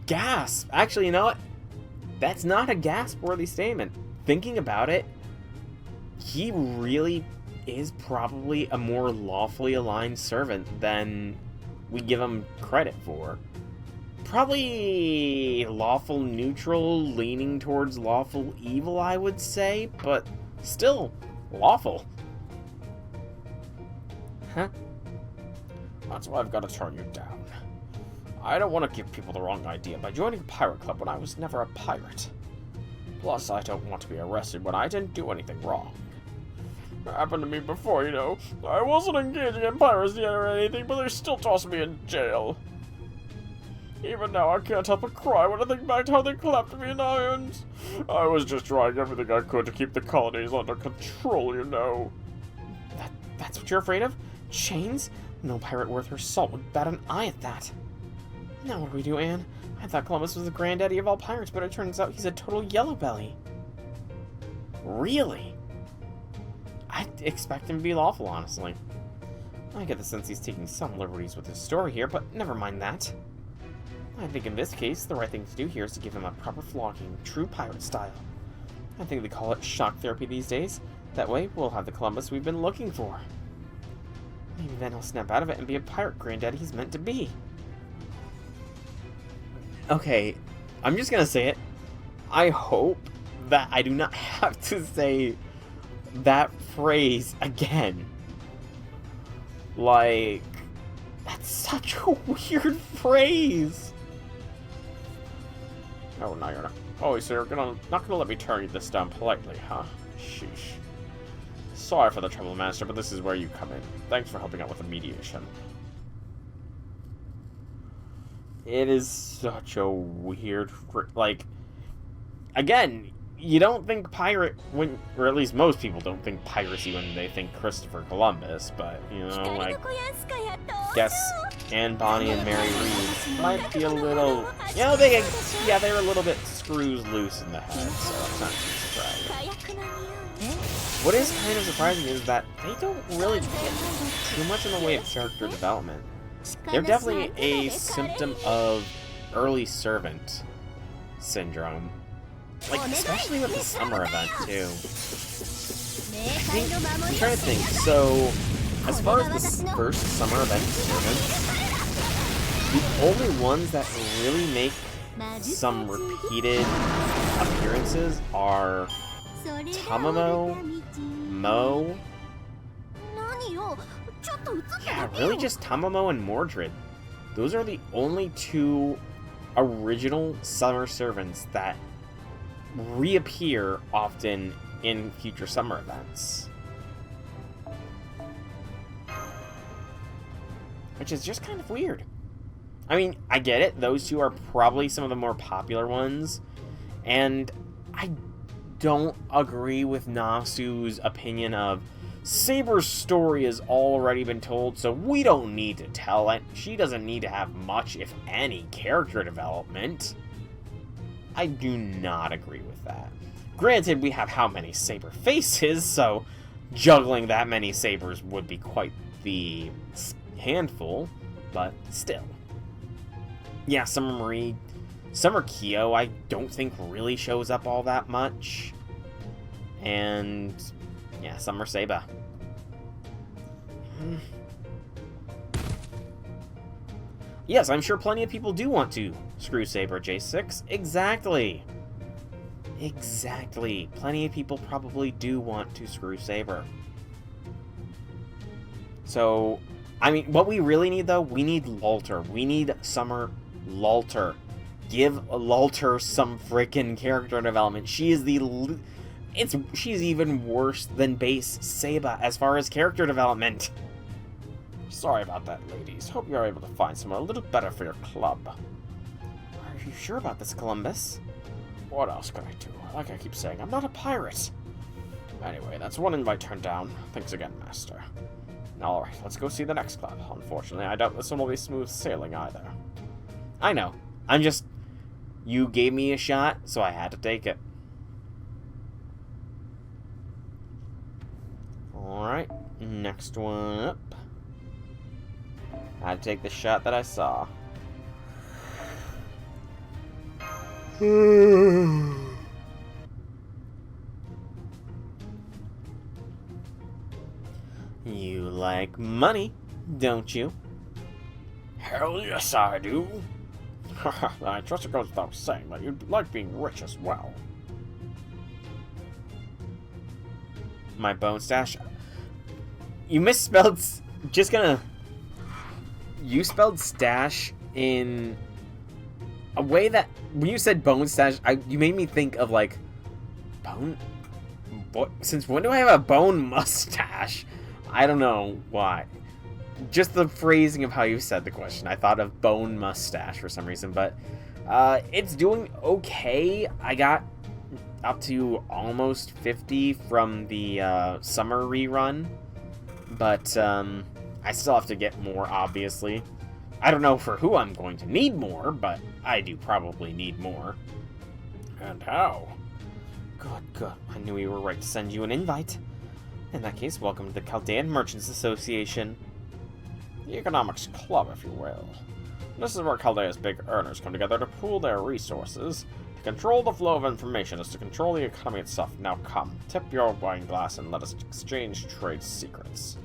Gasp! Actually, you know what? That's not a gasp-worthy statement. Thinking about it, he really is probably a more lawfully aligned servant than we give him credit for. Probably lawful neutral, leaning towards lawful evil, I would say, but still lawful. Huh? That's why I've got to turn you down. I don't want to give people the wrong idea by joining a pirate club when I was never a pirate. Plus, I don't want to be arrested when I didn't do anything wrong. It happened to me before, you know. I wasn't engaging in piracy or anything, but they still tossed me in jail. Even now, I can't help but cry when I think back to how they clapped me in irons. I was just trying everything I could to keep the colonies under control, you know. That's what you're afraid of? Chains? No pirate worth her salt would bat an eye at that. Now what do we do, Anne? I thought Columbus was the granddaddy of all pirates, but it turns out he's a total yellow belly. Really? I'd expect him to be lawful, honestly. I get the sense he's taking some liberties with his story here, but never mind that. I think in this case, the right thing to do here is to give him a proper flogging, true pirate style. I think they call it shock therapy these days. That way, we'll have the Columbus we've been looking for. Maybe then he'll snap out of it and be a pirate granddaddy he's meant to be. Okay, I'm just gonna say it. I hope that I do not have to say that phrase again. Like, that's such a weird phrase. Oh, now you're not. Oh, so you're not gonna let me turn you this down politely, huh? Sheesh. Sorry for the trouble, Master, but this is where you come in. Thanks for helping out with the mediation. It is such a weird... Like, again, you don't think pirate when... Or at least most people don't think piracy when they think Christopher Columbus, but, you know, I guess Anne Bonny and Mary Read might be a little... You know, they were a little bit screws loose in the head, so it's not too surprising. What is kind of surprising is that they don't really get too much in the way of character development. They're definitely a symptom of early servant syndrome. Like, especially with the summer event, too. I'm trying to think. So, as far as the first summer event servants, the only ones that really make some repeated appearances are Tamamo, Mo. Yeah, really just Tamamo and Mordred. Those are the only two original summer servants that reappear often in future summer events. Which is just kind of weird. I mean, I get it. Those two are probably some of the more popular ones. And I don't agree with Nasu's opinion of Saber's story has already been told, so we don't need to tell it. She doesn't need to have much, if any, character development. I do not agree with that. Granted, we have how many Saber faces, so juggling that many Sabers would be quite the handful, but still. Yeah, Summer Marie. Summer Kyo, I don't think really shows up all that much. And yeah, Summer Seba. Yes, I'm sure plenty of people do want to screw Saber J6. Exactly. Exactly. Plenty of people probably do want to screw Saber. So, I mean, what we really need, though, we need Lulter. We need Summer Lulter. Give Lulter some freaking character development. She is the... she's even worse than base Seba as far as character development. Sorry about that, ladies. Hope you're able to find somewhere a little better for your club. Are you sure about this, Columbus? What else could I do? Like I keep saying, I'm not a pirate. Anyway, that's one invite turned down. Thanks again, Master. Now, alright, let's go see the next club. Unfortunately, I doubt this one will be smooth sailing either. I know. I'm just... You gave me a shot, so I had to take it. Alright, next one up. I had to take the shot that I saw. You like money, don't you? Hell yes, I do. I trust it goes without saying that you'd like being rich as well. My bone stash. You misspelled. Just gonna. You spelled stash in a way that when you said bone stash, you made me think of like bone. Since when do I have a bone mustache? I don't know why. Just the phrasing of how you said the question, I thought of bone mustache for some reason, but it's doing okay. I got up to almost 50 from the summer rerun, but I still have to get more, obviously. I don't know for who I'm going to need more, but I do probably need more. And how? Good. I knew we were right to send you an invite. In that case, welcome to the Chaldean Merchants Association. The Economics Club, if you will. This is where Chaldea's big earners come together to pool their resources. To control the flow of information is to control the economy itself. Now come, tip your wine glass and let us exchange trade secrets.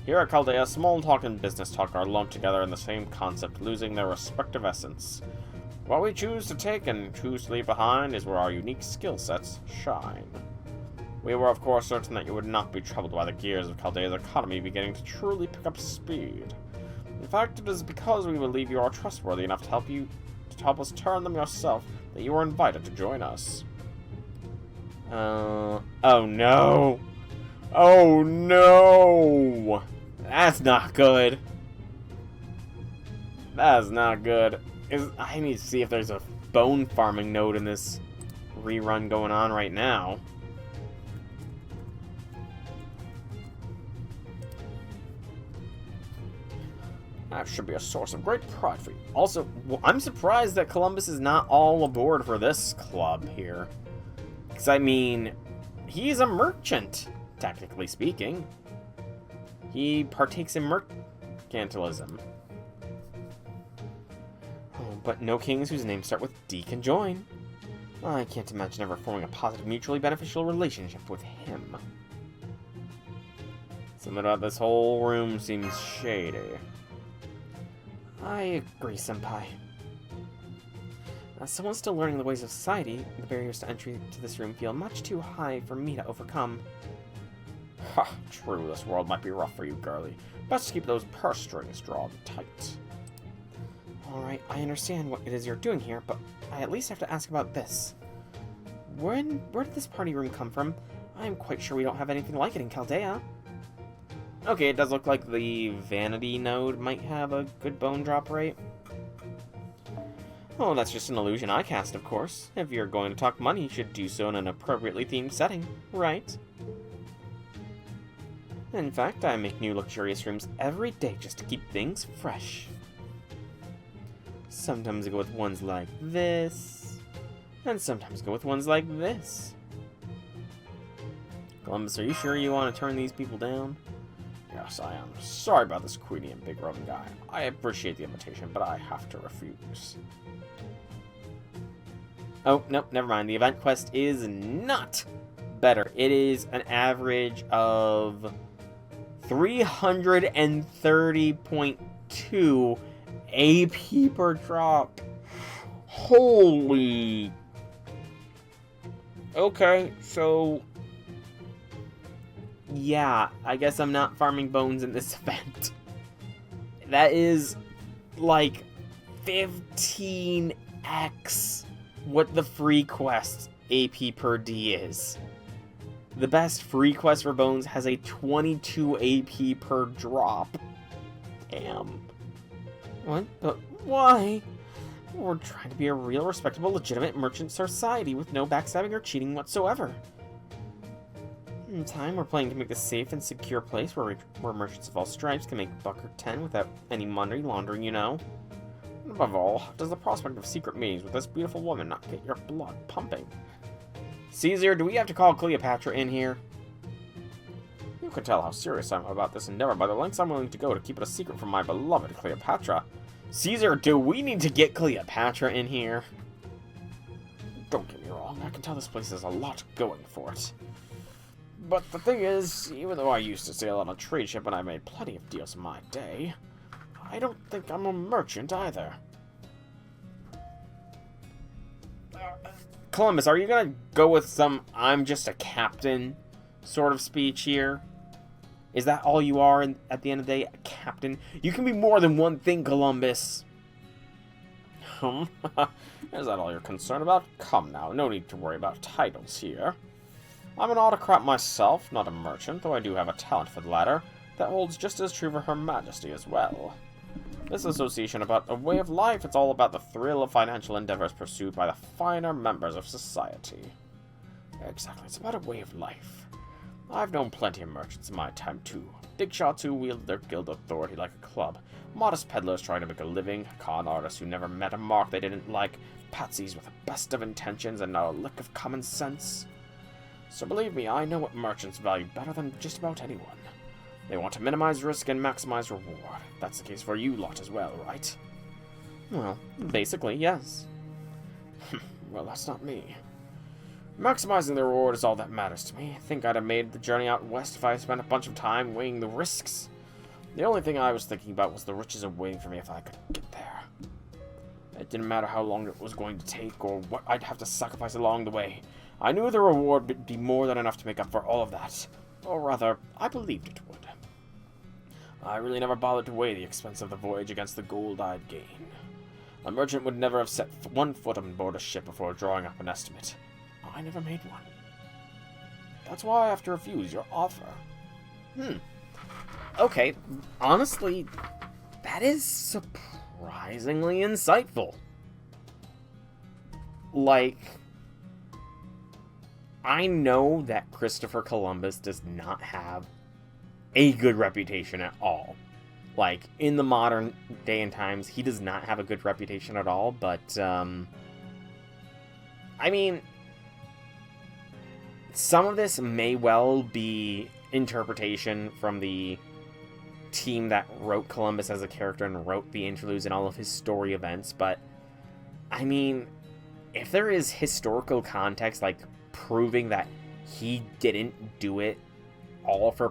Here at Chaldea, small talk and business talk are lumped together in the same concept, losing their respective essence. What we choose to take and choose to leave behind is where our unique skill sets shine. We were of course certain that you would not be troubled by the gears of Chaldea's economy beginning to truly pick up speed. In fact, it is because we believe you are trustworthy enough to help us turn them yourself that you are invited to join us. Oh no! Oh no! That's not good. That is not good. I need to see if there's a bone farming node in this rerun going on right now. That should be a source of great pride for you. Also, I'm surprised that Columbus is not all aboard for this club here. Because, I mean, he's a merchant, technically speaking. He partakes in mercantilism. Oh, but no kings whose names start with D can join. I can't imagine ever forming a positive, mutually beneficial relationship with him. Something about this whole room seems shady. I agree, Senpai. As someone still learning the ways of society, the barriers to entry to this room feel much too high for me to overcome. Ha, true, this world might be rough for you, girlie. Best keep those purse strings drawn tight. Alright, I understand what it is you're doing here, but I at least have to ask about this. Where did this party room come from? I am quite sure we don't have anything like it in Chaldea. Okay, it does look like the vanity node might have a good bone drop rate. Oh, that's just an illusion I cast, of course. If you're going to talk money, you should do so in an appropriately themed setting, right? In fact, I make new luxurious rooms every day just to keep things fresh. Sometimes I go with ones like this, and sometimes go with ones like this. Columbus, are you sure you want to turn these people down? Yes, I am. Sorry about this Queenie and Big Roman guy. I appreciate the invitation, but I have to refuse. Oh, nope, never mind. The event quest is not better. It is an average of 330.2 AP per drop. Holy... Okay, so... yeah, I guess I'm not farming bones in this event. That is, like, 15x what the free quest AP per D is. The best free quest for bones has a 22 AP per drop. Damn. What? But why? We're trying to be a real, respectable, legitimate merchant society with no backstabbing or cheating whatsoever. In time, we're planning to make a safe and secure place where merchants of all stripes can make buck or 10 without any money laundering, you know. And above all, does the prospect of secret meetings with this beautiful woman not get your blood pumping? Caesar, do we have to call Cleopatra in here? You can tell how serious I am about this endeavor by the lengths I'm willing to go to keep it a secret from my beloved Cleopatra. Caesar, do we need to get Cleopatra in here? Don't get me wrong, I can tell this place has a lot going for it. But the thing is, even though I used to sail on a trade ship and I made plenty of deals in my day, I don't think I'm a merchant either. Columbus, are you gonna go with some I'm just a captain sort of speech here? Is that all you are at the end of the day? A captain? You can be more than one thing, Columbus. Is that all you're concerned about? Come now, no need to worry about titles here. I'm an autocrat myself, not a merchant, though I do have a talent for the latter. That holds just as true for Her Majesty as well. This association about a way of life, it's all about the thrill of financial endeavors pursued by the finer members of society. Exactly, it's about a way of life. I've known plenty of merchants in my time too. Big shots who wield their guild authority like a club. Modest peddlers trying to make a living. Con artists who never met a mark they didn't like. Patsies with the best of intentions and not a lick of common sense. So believe me, I know what merchants value better than just about anyone. They want to minimize risk and maximize reward. That's the case for you lot as well, right? Well, basically, yes. Well, that's not me. Maximizing the reward is all that matters to me. I think I'd have made the journey out west if I spent a bunch of time weighing the risks. The only thing I was thinking about was the riches of waiting for me if I could get there. It didn't matter how long it was going to take or what I'd have to sacrifice along the way. I knew the reward would be more than enough to make up for all of that. Or rather, I believed it would. I really never bothered to weigh the expense of the voyage against the gold I'd gain. A merchant would never have set one foot on board a ship before drawing up an estimate. I never made one. That's why I have to refuse your offer. Okay, honestly, that is surprisingly insightful. Like, I know that Christopher Columbus does not have a good reputation at all. Like, in the modern day and times, he does not have a good reputation at all, but, I mean, some of this may well be interpretation from the team that wrote Columbus as a character and wrote the Interludes and all of his story events, but, I mean, if there is historical context, like, proving that he didn't do it all for,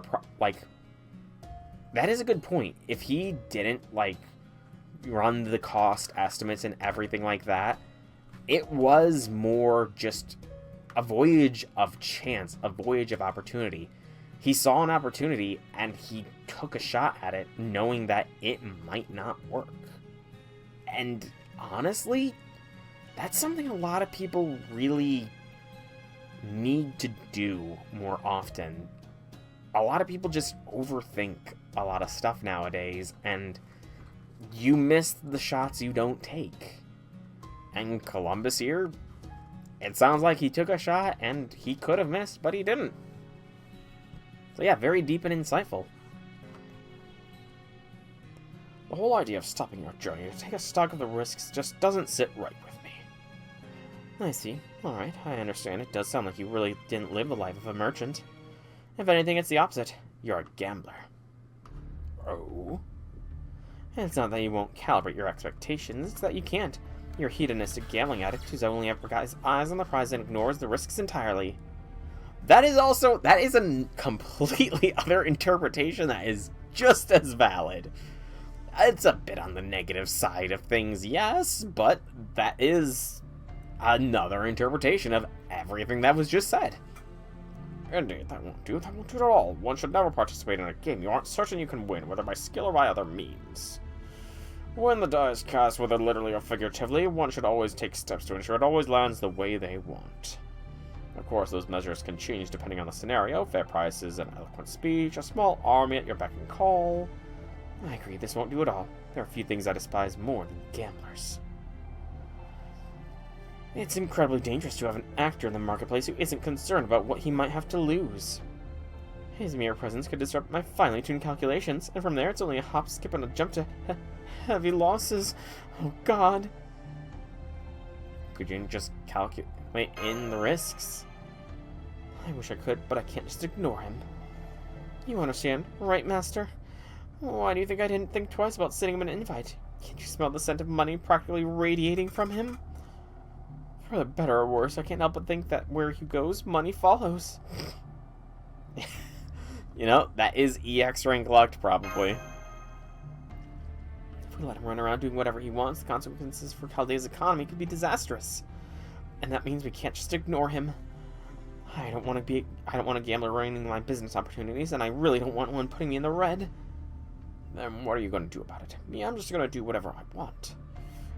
that is a good point. If he didn't, like, run the cost estimates and everything like that, it was more just a voyage of chance, a voyage of opportunity. He saw an opportunity, and he took a shot at it, knowing that it might not work. And, honestly, that's something a lot of people really need to do more often. A lot of people just overthink a lot of stuff nowadays, and you miss the shots you don't take. And Columbus here, it sounds like he took a shot, and he could have missed, but he didn't. So yeah, very deep and insightful. The whole idea of stopping your journey to take a stock of the risks just doesn't sit right with me. I see. Alright, I understand. It does sound like you really didn't live the life of a merchant. If anything, it's the opposite. You're a gambler. Oh? And it's not that you won't calibrate your expectations, it's that you can't. You're a hedonistic gambling addict who's only ever got his eyes on the prize and ignores the risks entirely. That is a completely other interpretation that is just as valid. It's a bit on the negative side of things, yes, but that is another interpretation of everything that was just said. Indeed, that won't do at all. One should never participate in a game you aren't certain you can win, whether by skill or by other means. When the die is cast, whether literally or figuratively, one should always take steps to ensure it always lands the way they want. Of course, those measures can change depending on the scenario. Fair prices, an eloquent speech, a small army at your beck and call. I agree, this won't do at all. There are few things I despise more than gamblers. It's incredibly dangerous to have an actor in the marketplace who isn't concerned about what he might have to lose. His mere presence could disrupt my finely tuned calculations, and from there it's only a hop, skip, and a jump to heavy losses. Oh god. Could you just calculate in the risks? I wish I could, but I can't just ignore him. You understand, right, Master? Why do you think I didn't think twice about sending him an invite? Can't you smell the scent of money practically radiating from him? For the better or worse, I can't help but think that where he goes, money follows. You know, that is EX rank locked, probably. If we let him run around doing whatever he wants, the consequences for Chaldea's economy could be disastrous. And that means we can't just ignore him. I don't want a gambler ruining my business opportunities, and I really don't want one putting me in the red. Then what are you going to do about it? Me, I'm just going to do whatever I want.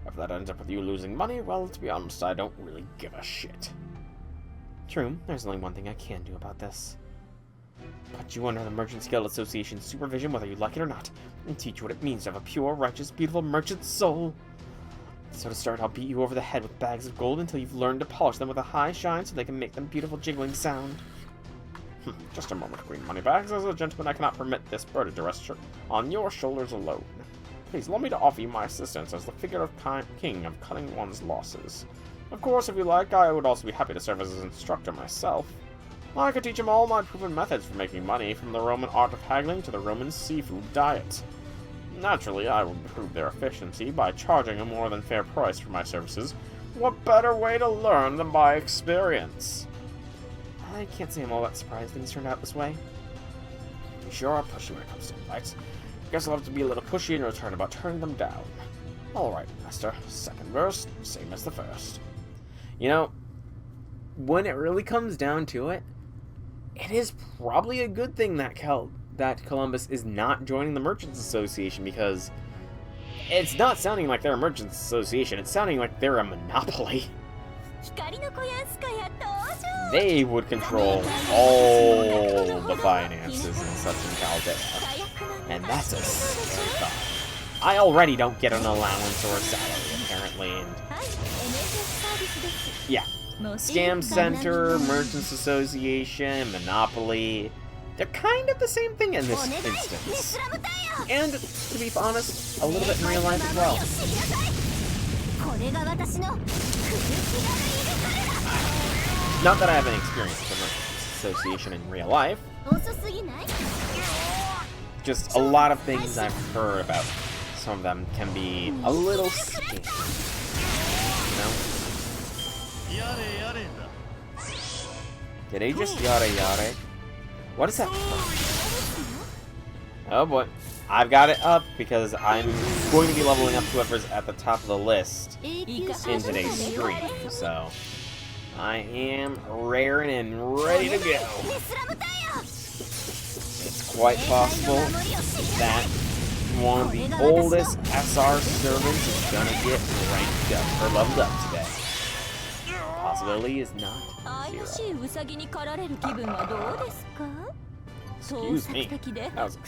If that ends up with you losing money, well, to be honest, I don't really give a shit. True, there's only one thing I can do about this. Put you under the Merchants Guild Association's supervision whether you like it or not, and teach you what it means to have a pure, righteous, beautiful merchant soul. So to start, I'll beat you over the head with bags of gold until you've learned to polish them with a high shine so they can make them beautiful jiggling sound. Just a moment, Green Moneybags. As a gentleman, I cannot permit this burden to rest on your shoulders alone. Please allow me to offer you my assistance as the figure of king of cutting one's losses. Of course, if you like, I would also be happy to serve as his instructor myself. I could teach him all my proven methods for making money, from the Roman art of haggling to the Roman seafood diet. Naturally, I will improve their efficiency by charging a more than fair price for my services. What better way to learn than by experience? I can't say I'm all that surprised things turned out this way. You sure are pushy when it comes to invites. Guess I'll have to be a little pushy in return about turning them down. Alright, Master. Second verse, same as the first. You know, when it really comes down to it, it is probably a good thing that Columbus is not joining the Merchants Association, because it's not sounding like they're a Merchants Association, it's sounding like they're a monopoly. they would control all the finances and such in Chaldea. And that's a scary thought. I already don't get an allowance or a salary, apparently, and... yeah. Scam Center, Merchants Association, Monopoly... they're kind of the same thing in this instance. And, to be honest, a little bit in real life as well. Not that I have any experience with the Merchants Association in real life. Just a lot of things I've heard about. Some of them can be a little scary. You know? Did he just yada yada? What is that? Oh boy. I've got it up because I'm going to be leveling up whoever's at the top of the list in today's stream, so I am raring and ready to go. It's quite possible that one of the oldest SR servants is gonna get ranked up or leveled up today. Possibility is not zero. Excuse me. That was a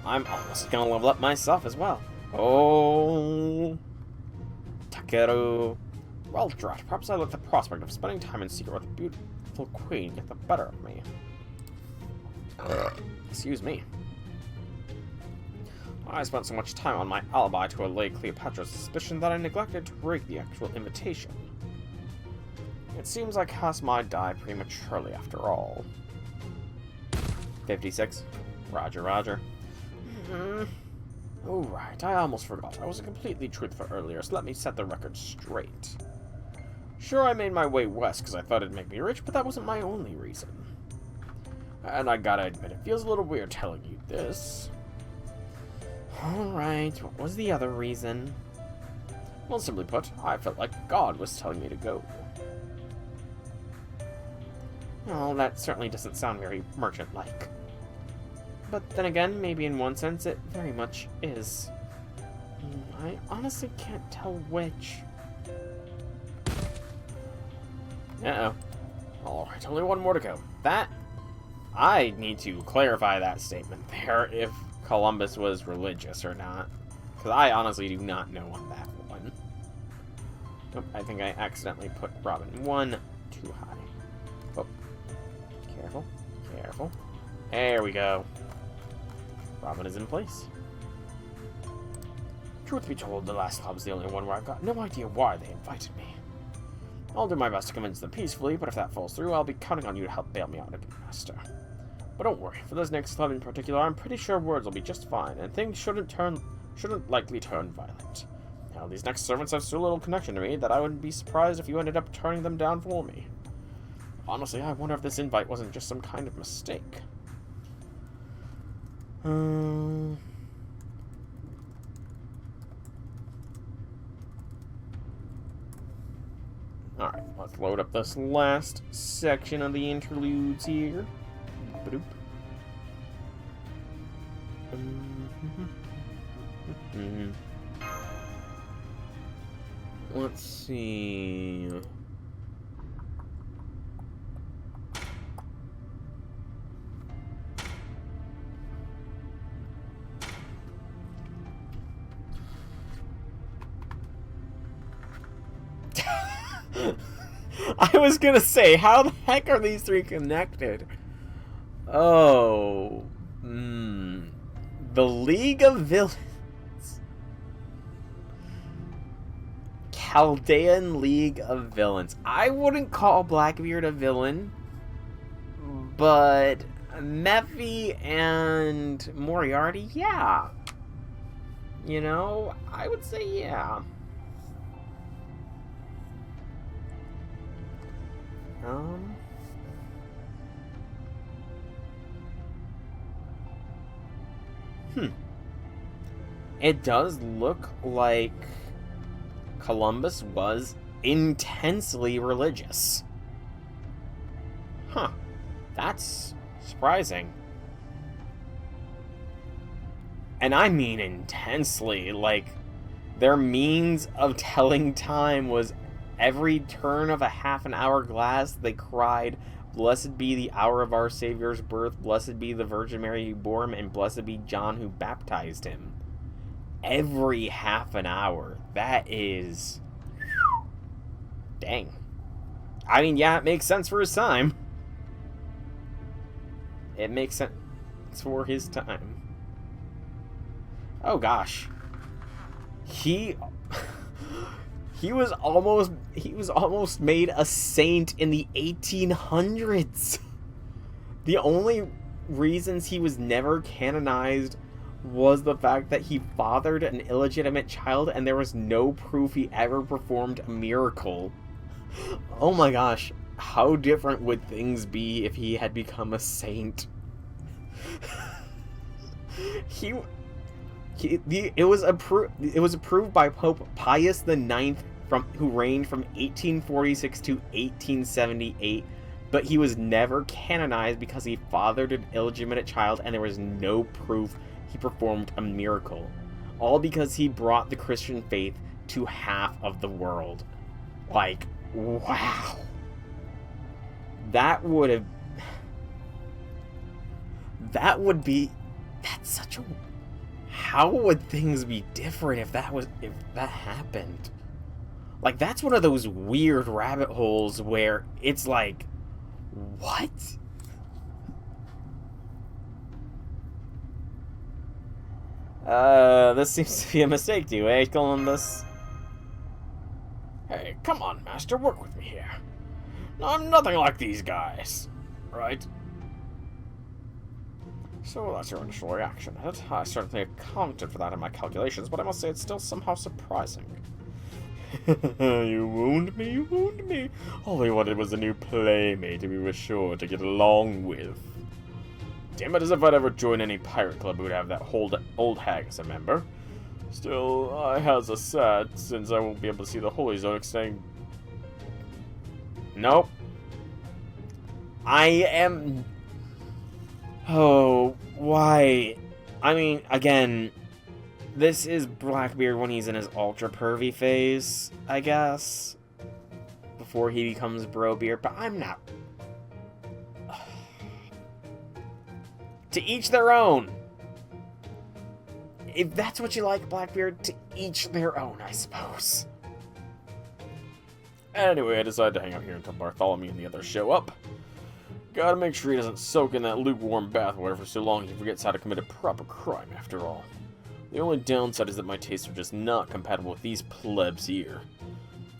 I'm almost gonna level up myself as well. Oh, Takeru. Well, Drat, perhaps I let the prospect of spending time in secret with the beautiful queen get the better of me. Excuse me. I spent so much time on my alibi to allay Cleopatra's suspicion that I neglected to break the actual invitation. It seems I cast my die prematurely after all. 56. Roger, roger. Oh, right, I almost forgot. I wasn't completely truthful earlier, so let me set the record straight. Sure, I made my way west because I thought it'd make me rich, but that wasn't my only reason. And I gotta admit, it feels a little weird telling you this. Alright, what was the other reason? Well, simply put, I felt like God was telling me to go. Well, that certainly doesn't sound very merchant-like. But then again, maybe in one sense it very much is. I honestly can't tell which. Uh-oh. Alright, only one more to go. I need to clarify that statement there, if Columbus was religious or not. Because I honestly do not know on that one. Nope, I think I accidentally put Robin 1 too high. Oh. Careful. Careful. There we go. Robin is in place. Truth be told, the last club's the only one where I've got no idea why they invited me. I'll do my best to convince them peacefully, but if that falls through, I'll be counting on you to help bail me out again, Master. But don't worry, for this next club in particular, I'm pretty sure words will be just fine, and things shouldn't likely turn violent. Now, these next servants have so little connection to me that I wouldn't be surprised if you ended up turning them down for me. Honestly, I wonder if this invite wasn't just some kind of mistake. Alright, let's load up this last section of the interludes here. Ba-doop. Let's see. I was gonna say, how the heck are these three connected? Oh. The League of Villains. Chaldean League of Villains. I wouldn't call Blackbeard a villain, but Mephi and Moriarty, yeah. You know, I would say yeah. It does look like Columbus was intensely religious. Huh. That's surprising. And I mean intensely, like, their means of telling time was every turn of a half an hourglass, they cried, "Blessed be the hour of our Savior's birth, blessed be the Virgin Mary who bore him, and blessed be John who baptized him." Every half an hour. That is... dang. I mean, yeah, it makes sense for his time. It makes sense for his time. Oh, gosh. He was almost made a saint in the 1800s. The only reasons he was never canonized was the fact that he fathered an illegitimate child and there was no proof he ever performed a miracle. Oh my gosh, how different would things be if he had become a saint? It was approved by Pope Pius IX, who reigned from 1846 to 1878, but he was never canonized because he fathered an illegitimate child and there was no proof he performed a miracle. All because he brought the Christian faith to half of the world. Like, wow. That's such a... How would things be different if that happened? Like, that's one of those weird rabbit holes where it's like, what? This seems to be a mistake to you, eh, Columbus? Hey, come on, Master, work with me here. I'm nothing like these guys, right? So that's your initial reaction, is it? I certainly accounted for that in my calculations, but I must say it's still somehow surprising. You wound me. All we wanted was a new playmate we were sure to get along with. Damn it, as if I'd ever join any pirate club who would have that old hag as a member. Still, I has a sad, since I won't be able to see the holy zone extending... Nope. I am... Oh, why? I mean, again, this is Blackbeard when he's in his ultra pervy phase, I guess. Before he becomes Brobeard, but I'm not... To each their own. If that's what you like, Blackbeard, to each their own, I suppose. Anyway, I decided to hang out here until Bartholomew and the others show up. Gotta make sure he doesn't soak in that lukewarm bathwater for so long he forgets how to commit a proper crime, after all. The only downside is that my tastes are just not compatible with these plebs here.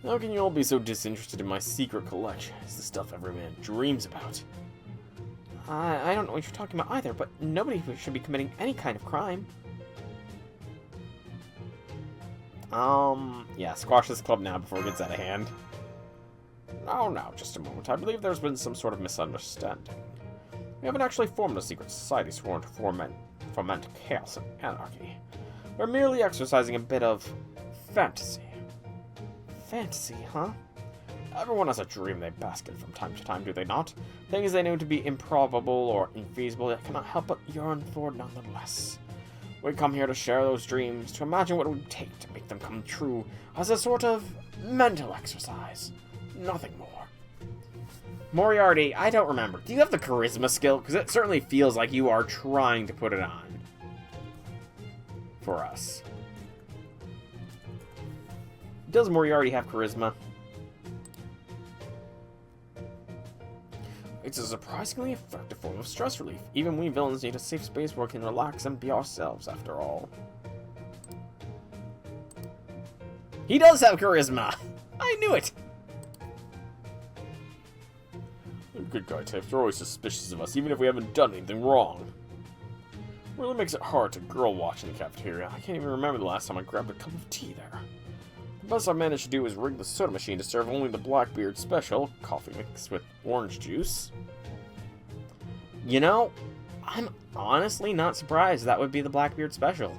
How can you all be so disinterested in my secret collection? It's the stuff every man dreams about. I don't know what you're talking about either, but nobody should be committing any kind of crime. Yeah, squash this club now before it gets out of hand. Now, just a moment. I believe there's been some sort of misunderstanding. We haven't actually formed a secret society sworn to foment chaos and anarchy. We're merely exercising a bit of fantasy. Fantasy, huh? Everyone has a dream they bask in from time to time, do they not? Things they know to be improbable or infeasible, yet cannot help but yearn for nonetheless. We come here to share those dreams, to imagine what it would take to make them come true, as a sort of mental exercise. Nothing more. Moriarty, I don't remember. Do you have the charisma skill? Because it certainly feels like you are trying to put it on. For us. Does Moriarty have charisma? It's a surprisingly effective form of stress relief. Even we villains need a safe space where we can relax and be ourselves, after all. He does have charisma! I knew it! Good guy types are always suspicious of us, even if we haven't done anything wrong. Really makes it hard to girl watch in the cafeteria. I can't even remember the last time I grabbed a cup of tea there. The best I managed to do is rig the soda machine to serve only the Blackbeard special, coffee mixed with orange juice. You know, I'm honestly not surprised that would be the Blackbeard special.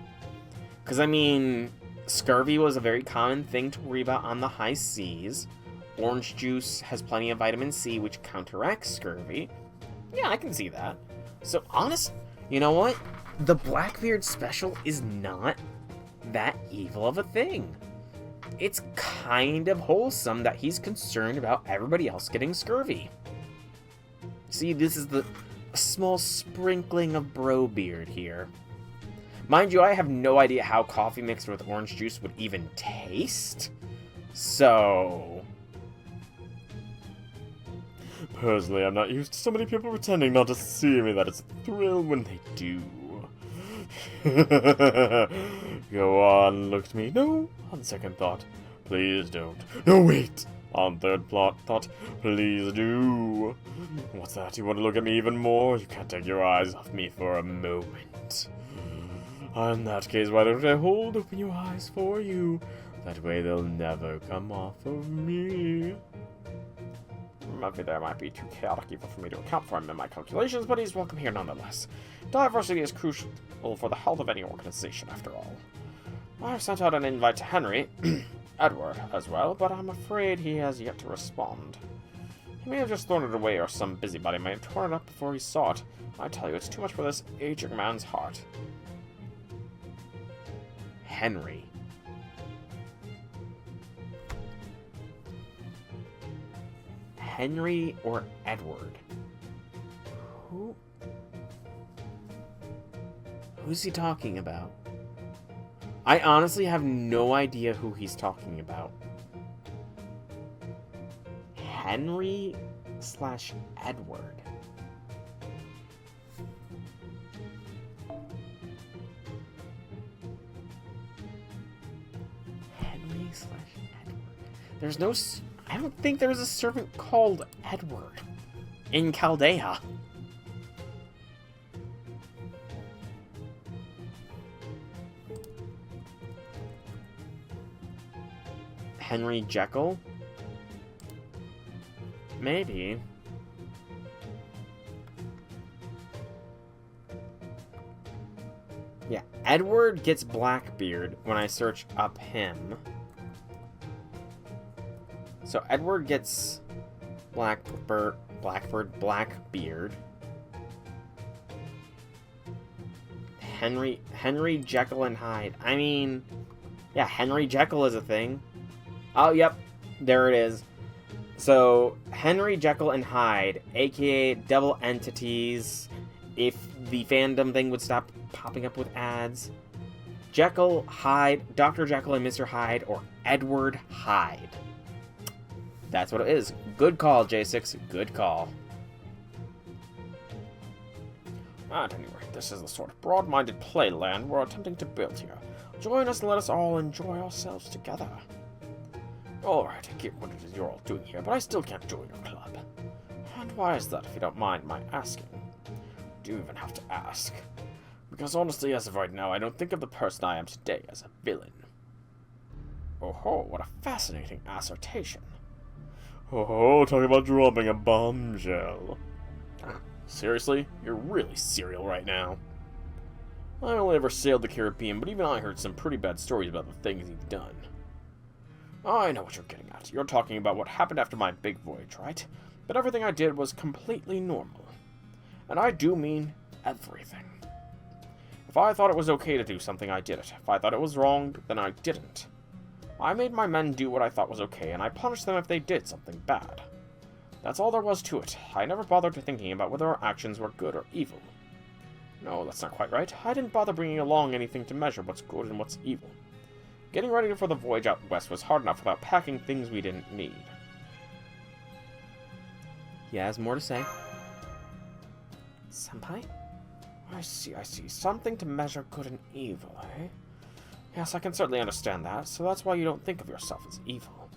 Because, I mean, scurvy was a very common thing to worry about on the high seas. Orange juice has plenty of vitamin C, which counteracts scurvy. Yeah, I can see that. So, you know what? The Blackbeard special is not that evil of a thing. it's kind of wholesome that he's concerned about everybody else getting scurvy. See, this is a small sprinkling of bro beard here. Mind you, I have no idea how coffee mixed with orange juice would even taste. So... Personally, I'm not used to so many people pretending not to see me that it's a thrill when they do. Go on, look at me. No, on second thought, please don't. No, wait! On third thought, please do. What's that? You want to look at me even more? You can't take your eyes off me for a moment. In that case, why don't I hold open your eyes for you? That way they'll never come off of me. Maybe that might be too chaotic even for me to account for him in my calculations, but he's welcome here nonetheless. Diversity is crucial for the health of any organization, after all. I've sent out an invite to Henry, Edward as well, but I'm afraid he has yet to respond. He may have just thrown it away, or some busybody may have torn it up before he saw it. I tell you, it's too much for this aging man's heart. Henry. Henry or Edward? Who's he talking about? I honestly have no idea who he's talking about. Henry / Edward. Henry / Edward. There's no... I don't think there's a servant called Edward in Chaldea. Henry Jekyll? Maybe. Yeah, Edward gets Blackbeard when I search up him. So Edward gets Blackbeard, Blackbeard. Henry Jekyll and Hyde. I mean, yeah, Henry Jekyll is a thing. Oh, yep, there it is. So Henry Jekyll and Hyde, aka double entities, if the fandom thing would stop popping up with ads. Jekyll, Hyde, Dr. Jekyll and Mr. Hyde, or Edward Hyde. That's what it is. Good call, J6. Good call. At any rate, this is the sort of broad-minded playland we're attempting to build here. Join us and let us all enjoy ourselves together. Alright, I get what it is you're all doing here, but I still can't join your club. And why is that, if you don't mind my asking? Do you even have to ask? Because honestly, as of right now, I don't think of the person I am today as a villain. Oh ho, what a fascinating assertion. Oh, talking about dropping a bombshell. Seriously? You're really serial right now. I only ever sailed the Caribbean, but even I heard some pretty bad stories about the things he's done. I know what you're getting at. You're talking about what happened after my big voyage, right? But everything I did was completely normal. And I do mean everything. If I thought it was okay to do something, I did it. If I thought it was wrong, then I didn't. I made my men do what I thought was okay, and I punished them if they did something bad. That's all there was to it. I never bothered thinking about whether our actions were good or evil. No, that's not quite right. I didn't bother bringing along anything to measure what's good and what's evil. Getting ready for the voyage out west was hard enough without packing things we didn't need. He has more to say. Senpai? I see. Something to measure good and evil, eh? Yes, I can certainly understand that, so that's why you don't think of yourself as evil.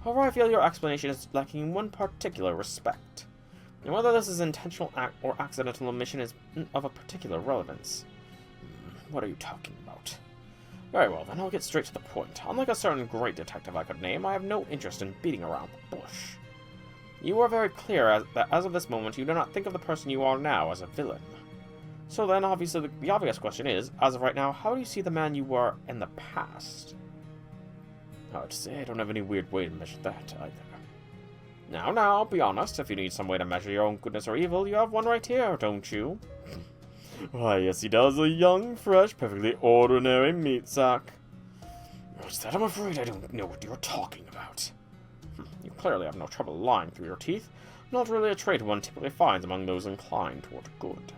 However, I feel your explanation is lacking in one particular respect. And whether this is intentional or accidental omission is of a particular relevance. What are you talking about? Very well, then I'll get straight to the point. Unlike a certain great detective I could name, I have no interest in beating around the bush. You are very clear that as of this moment you do not think of the person you are now as a villain. So then, obviously, the obvious question is, as of right now, how do you see the man you were in the past? Hard to say, I don't have any weird way to measure that, either. Now, be honest, if you need some way to measure your own goodness or evil, you have one right here, don't you? Why, yes he does, a young, fresh, perfectly ordinary meat sack. What's that? I'm afraid I don't know what you're talking about. You clearly have no trouble lying through your teeth. Not really a trait one typically finds among those inclined toward good.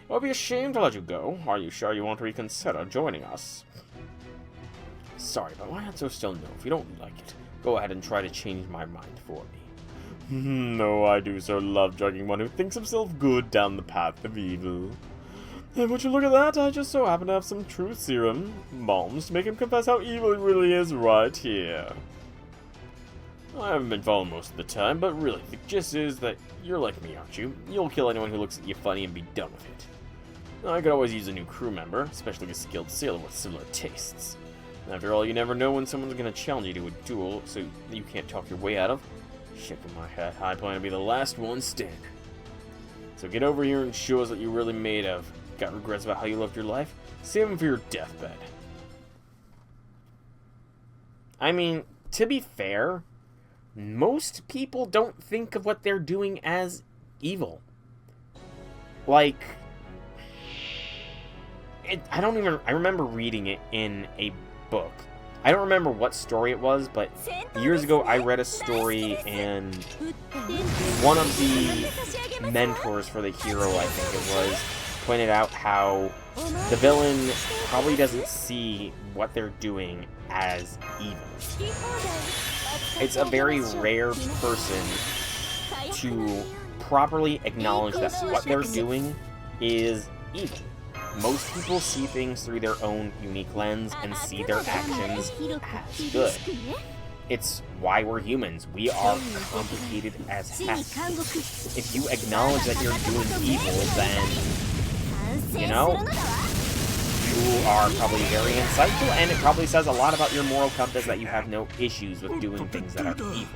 It would be a shame to let you go. Are you sure you want to reconsider joining us? Sorry, but my answer is still no. If you don't like it, go ahead and try to change my mind for me. No, I do so love drugging one who thinks himself good down the path of evil. And would you look at that? I just so happen to have some truth serum bombs to make him confess how evil he really is right here. I haven't been following most of the time, but really, the gist is that you're like me, aren't you? You'll kill anyone who looks at you funny and be done with it. I could always use a new crew member, especially a skilled sailor with similar tastes. After all, you never know when someone's going to challenge you to a duel, so you can't talk your way out of. Shaking my head, I plan to be the last one standing. So get over here and show us what you're really made of. Got regrets about how you lived your life? Save them for your deathbed. I mean, to be fair, most people don't think of what they're doing as evil. Like, I remember reading it in a book. I don't remember what story it was, but years ago I read a story and one of the mentors for the hero, I think it was, pointed out how the villain probably doesn't see what they're doing as evil. It's a very rare person to properly acknowledge that what they're doing is evil. Most people see things through their own unique lens and see their actions as good. It's why we're humans. We are complicated as heck. If you acknowledge that you're doing evil, then, you know, you are probably very insightful, and it probably says a lot about your moral compass that you have no issues with doing things that are evil.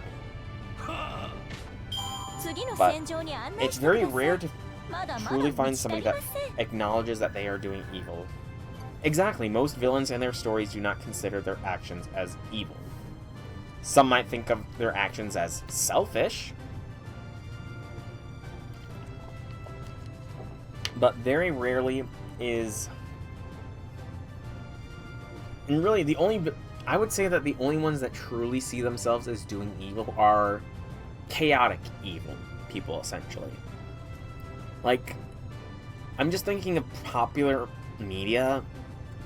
But it's very rare to truly find somebody that acknowledges that they are doing evil. Exactly, most villains and their stories do not consider their actions as evil. Some might think of their actions as selfish, but very rarely is... And really, I would say that the only ones that truly see themselves as doing evil are chaotic evil people, essentially. Like, I'm just thinking of popular media.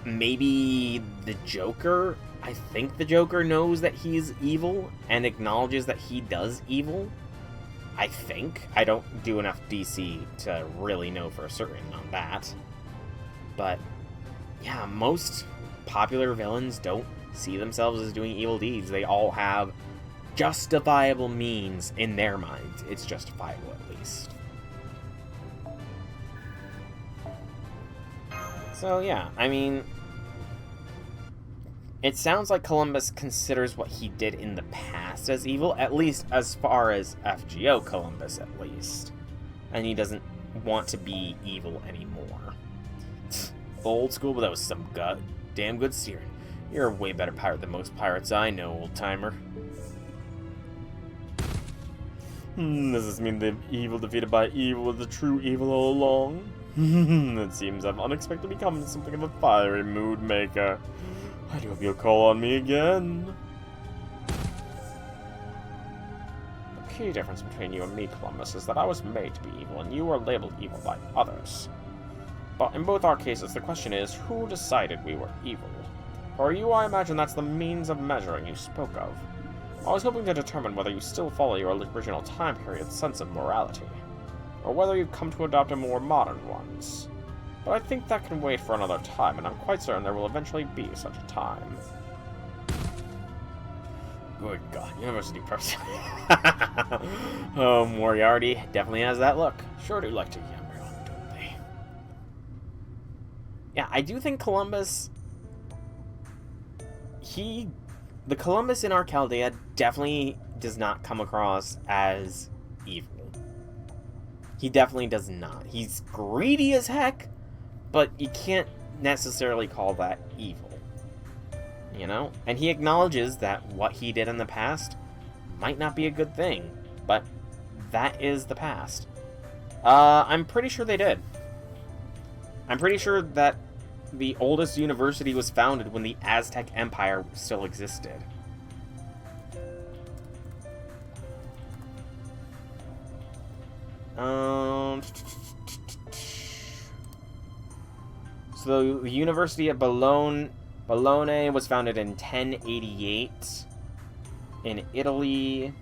Maybe the Joker. I think the Joker knows that he's evil and acknowledges that he does evil. I think. I don't do enough DC to really know for certain on that. But, yeah, most popular villains don't see themselves as doing evil deeds. They all have justifiable means in their minds. It's justifiable, at least. So, yeah, I mean, it sounds like Columbus considers what he did in the past as evil, at least as far as FGO Columbus, at least. And he doesn't want to be evil anymore. Old school, but that was some damn good steering. You're a way better pirate than most pirates I know, old-timer. Does this mean the evil defeated by evil was the true evil all along? It seems I've unexpectedly become something of a fiery mood maker. I do hope you'll call on me again. The key difference between you and me, Columbus, is that I was made to be evil, and you were labeled evil by others. But in both our cases, the question is, who decided we were evil? For you, I imagine that's the means of measuring you spoke of. I was hoping to determine whether you still follow your original time period's sense of morality, or whether you've come to adopt a more modern ones. But I think that can wait for another time, and I'm quite certain there will eventually be such a time. Good God, university person. Oh, Moriarty definitely has that look. Sure do like to yammer on, don't they? Yeah, I do think Columbus... The Columbus in our Chaldea definitely does not come across as evil. He definitely does not. He's greedy as heck, but you can't necessarily call that evil. You know? And he acknowledges that what he did in the past might not be a good thing, but that is the past. I'm pretty sure they did. I'm pretty sure that the oldest university was founded when the Aztec Empire still existed. So the University of Bologna was founded in 1088 in Italy.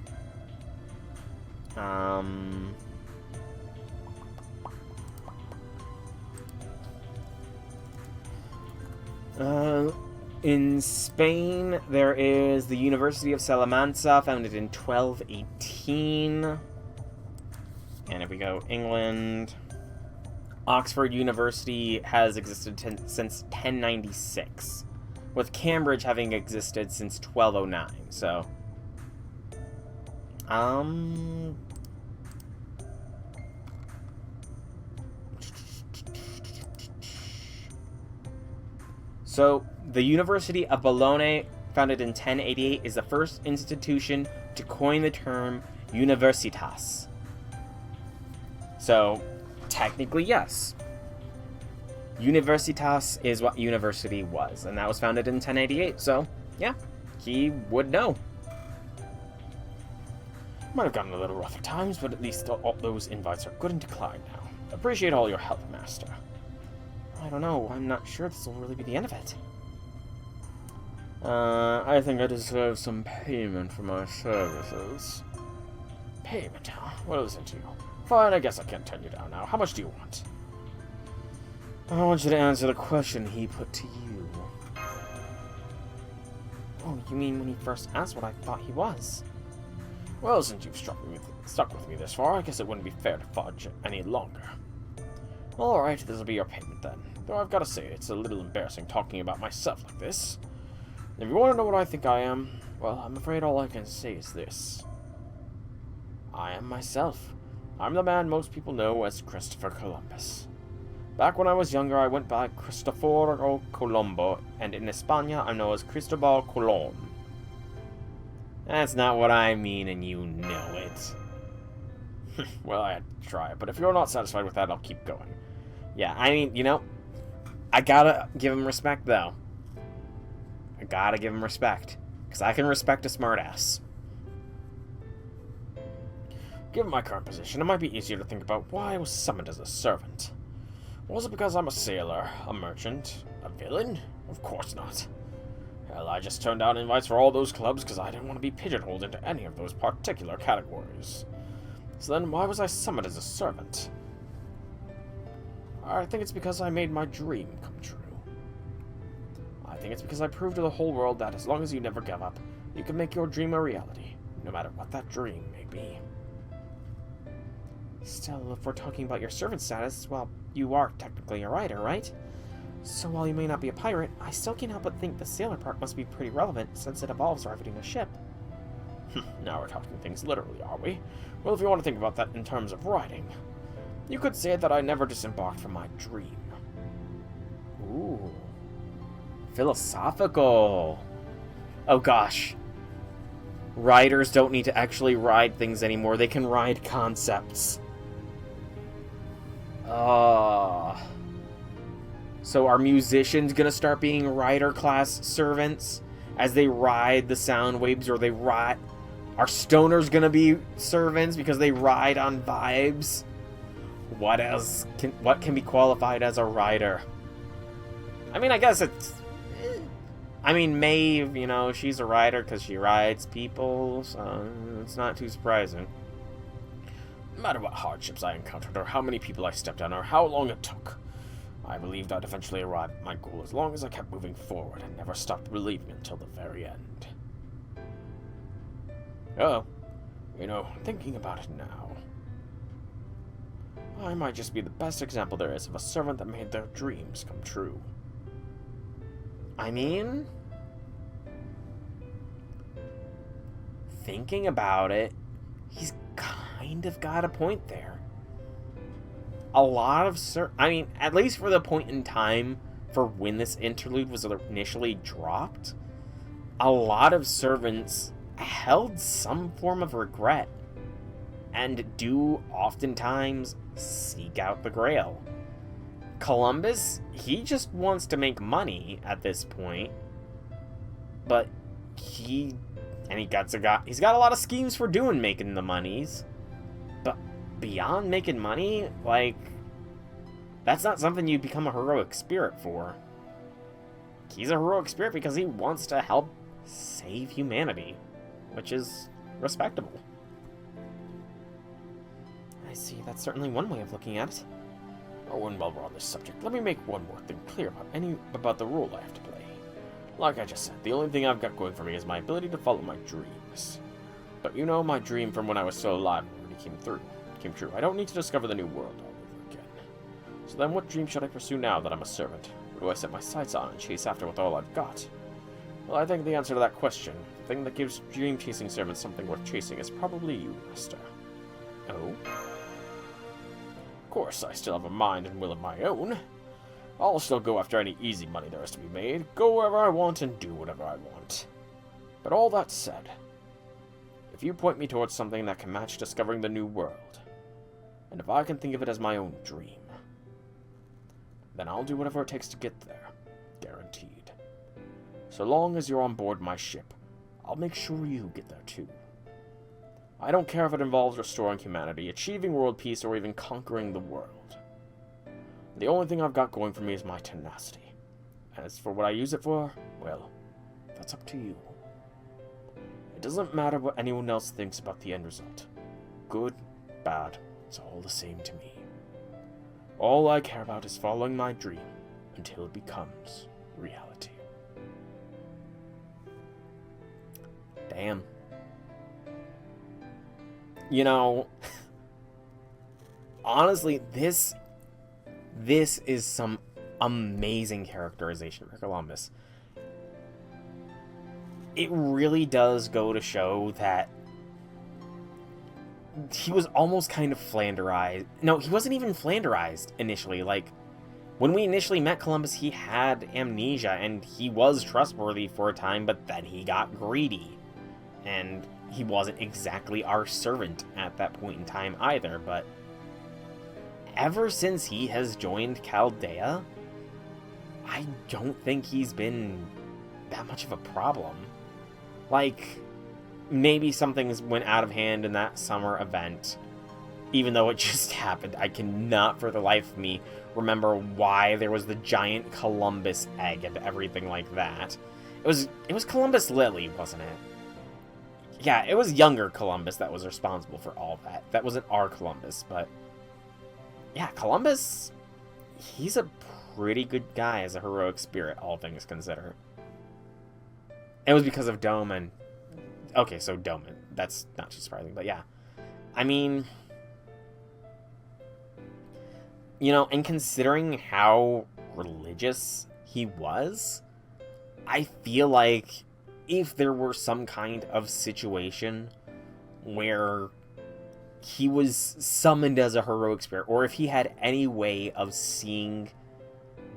In Spain, there is the University of Salamanca, founded in 1218. And if we go England, Oxford University has existed since 1096, with Cambridge having existed since 1209. So, So, the University of Bologna, founded in 1088, is the first institution to coin the term universitas. So, technically, yes. Universitas is what university was, and that was founded in 1088, so, yeah, he would know. Might have gotten a little rough at times, but at least all those invites are good and declined now. Appreciate all your help, Master. I don't know, I'm not sure this will really be the end of it. I think I deserve some payment for my services. Payment, huh? What is it to you? Fine, I guess I can't turn you down now. How much do you want? I want you to answer the question he put to you. Oh, you mean when he first asked what I thought he was? Well, since you've stuck with me this far, I guess it wouldn't be fair to fudge any longer. Alright, this'll be your payment then. Though I've got to say, it's a little embarrassing talking about myself like this. If you want to know what I think I am, well, I'm afraid all I can say is this. I am myself. I'm the man most people know as Christopher Columbus. Back when I was younger, I went by Cristoforo Colombo, and in España, I'm known as Cristobal Colón. That's not what I mean, and you know it. Well, I had to try it, but if you're not satisfied with that, I'll keep going. Yeah, I mean, you know, I gotta give him respect, though. I gotta give him respect, because I can respect a smartass. Given my current position, it might be easier to think about why I was summoned as a servant. Was it because I'm a sailor, a merchant, a villain? Of course not. Hell, I just turned down invites for all those clubs because I didn't want to be pigeonholed into any of those particular categories. So then, why was I summoned as a servant? I think it's because I made my dream come true. I think it's because I proved to the whole world that as long as you never give up, you can make your dream a reality, no matter what that dream may be. Still, if we're talking about your servant status, well, you are technically a writer, right? So while you may not be a pirate, I still can't help but think the sailor part must be pretty relevant, since it involves riveting a ship. Now we're talking things literally, are we? Well, if you want to think about that in terms of writing, you could say that I never disembarked from my dream. Ooh. Philosophical. Oh gosh. Writers don't need to actually ride things anymore. They can ride concepts. So are musicians gonna start being writer class servants as they ride the sound waves, or they ride... Are stoners gonna be servants because they ride on vibes? What else what can be qualified as a writer? I mean, I guess it's... I mean, Maeve, you know, she's a writer because she rides people, so it's not too surprising. No matter what hardships I encountered, or how many people I stepped on, or how long it took, I believed I'd eventually arrive at my goal as long as I kept moving forward and never stopped believing until the very end. Oh, you know, thinking about it now, I might just be the best example there is of a servant that made their dreams come true. I mean, thinking about it, he's kind of got a point there. A lot of I mean, at least for the point in time for when this interlude was initially dropped, a lot of servants held some form of regret and do oftentimes seek out the Grail. Columbus, he just wants to make money at this point. But he's got a lot of schemes for making the monies. But beyond making money, like, that's not something you become a heroic spirit for. He's a heroic spirit because he wants to help save humanity, which is respectable. I see, that's certainly one way of looking at it. Oh, and while we're on this subject, let me make one more thing clear about the role I have to play. Like I just said, the only thing I've got going for me is my ability to follow my dreams. But you know, my dream from when I was still alive already came true. I don't need to discover the new world all over again. So then what dream should I pursue now that I'm a servant? What do I set my sights on and chase after with all I've got? Well, I think the answer to that question, the thing that gives dream-chasing servants something worth chasing, is probably you, Master. Oh? Of course, I still have a mind and will of my own. I'll still go after any easy money there is to be made, go wherever I want and do whatever I want. But all that said, if you point me towards something that can match discovering the new world, and if I can think of it as my own dream, then I'll do whatever it takes to get there. Guaranteed. So long as you're on board my ship, I'll make sure you get there too. I don't care if it involves restoring humanity, achieving world peace, or even conquering the world. The only thing I've got going for me is my tenacity. As for what I use it for, well, that's up to you. It doesn't matter what anyone else thinks about the end result. Good, bad, it's all the same to me. All I care about is following my dream until it becomes reality. Damn. You know, honestly, this is some amazing characterization for Columbus. It really does go to show that he was almost kind of Flanderized. No, he wasn't even Flanderized initially. Like, when we initially met Columbus, he had amnesia, and he was trustworthy for a time, but then he got greedy. And he wasn't exactly our servant at that point in time either, but ever since he has joined Chaldea, I don't think he's been that much of a problem. Like, maybe something went out of hand in that summer event, even though it just happened. I cannot for the life of me remember why there was the giant Columbus egg and everything like that. It was Columbus Lily, wasn't it? Yeah, it was younger Columbus that was responsible for all that. That wasn't our Columbus, but yeah, Columbus, he's a pretty good guy as a heroic spirit, all things considered. It was because of Doman. Okay, so Doman. That's not too surprising, but yeah. I mean, you know, and considering how religious he was, I feel like if there were some kind of situation where he was summoned as a heroic spirit, or if he had any way of seeing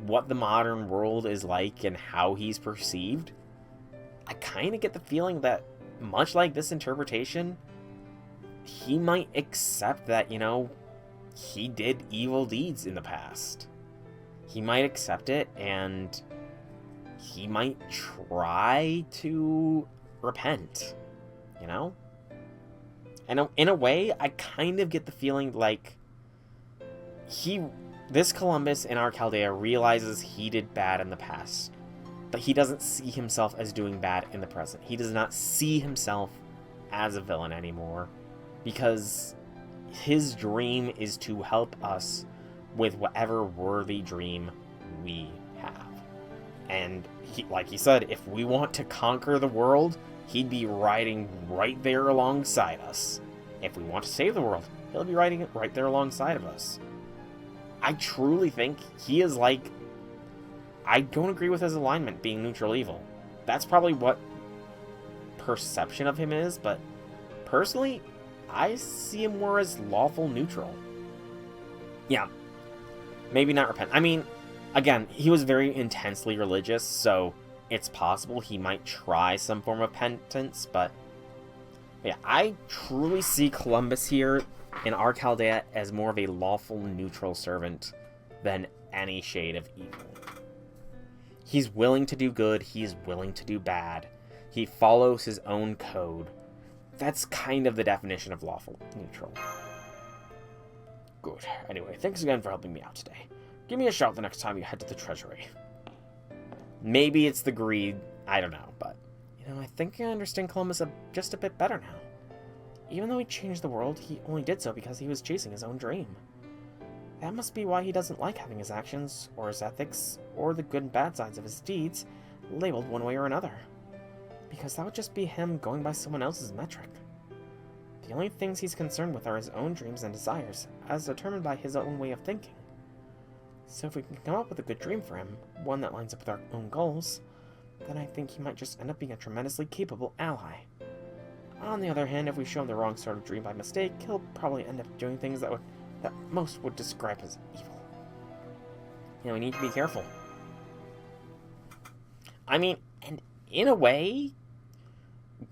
what the modern world is like and how he's perceived, I kind of get the feeling that, much like this interpretation, he might accept that, you know, he did evil deeds in the past. He might accept it, and he might try to repent, you know? And in a way, I kind of get the feeling like this Columbus in our Chaldea realizes he did bad in the past, but he doesn't see himself as doing bad in the present. He does not see himself as a villain anymore, because his dream is to help us with whatever worthy dream we have. And like he said, if we want to conquer the world, he'd be riding right there alongside us. If we want to save the world, he'll be riding right there alongside of us. I truly think he is like... I don't agree with his alignment being neutral evil. That's probably what perception of him is, but personally, I see him more as lawful neutral. Yeah, maybe not repent. I mean, again, he was very intensely religious, so it's possible he might try some form of penance, but yeah, I truly see Columbus here in our Chaldea as more of a lawful neutral servant than any shade of evil. He's willing to do good, he's willing to do bad. He follows his own code. That's kind of the definition of lawful neutral. Good. Anyway, thanks again for helping me out today. Give me a shout the next time you head to the treasury. Maybe it's the greed, I don't know, but, I think I understand Columbus just a bit better now. Even though he changed the world, he only did so because he was chasing his own dream. That must be why he doesn't like having his actions, or his ethics, or the good and bad sides of his deeds labeled one way or another. Because that would just be him going by someone else's metric. The only things he's concerned with are his own dreams and desires, as determined by his own way of thinking. So if we can come up with a good dream for him, one that lines up with our own goals, then I think he might just end up being a tremendously capable ally. On the other hand, if we show him the wrong sort of dream by mistake, he'll probably end up doing things that most would describe as evil. We need to be careful. I mean, and in a way,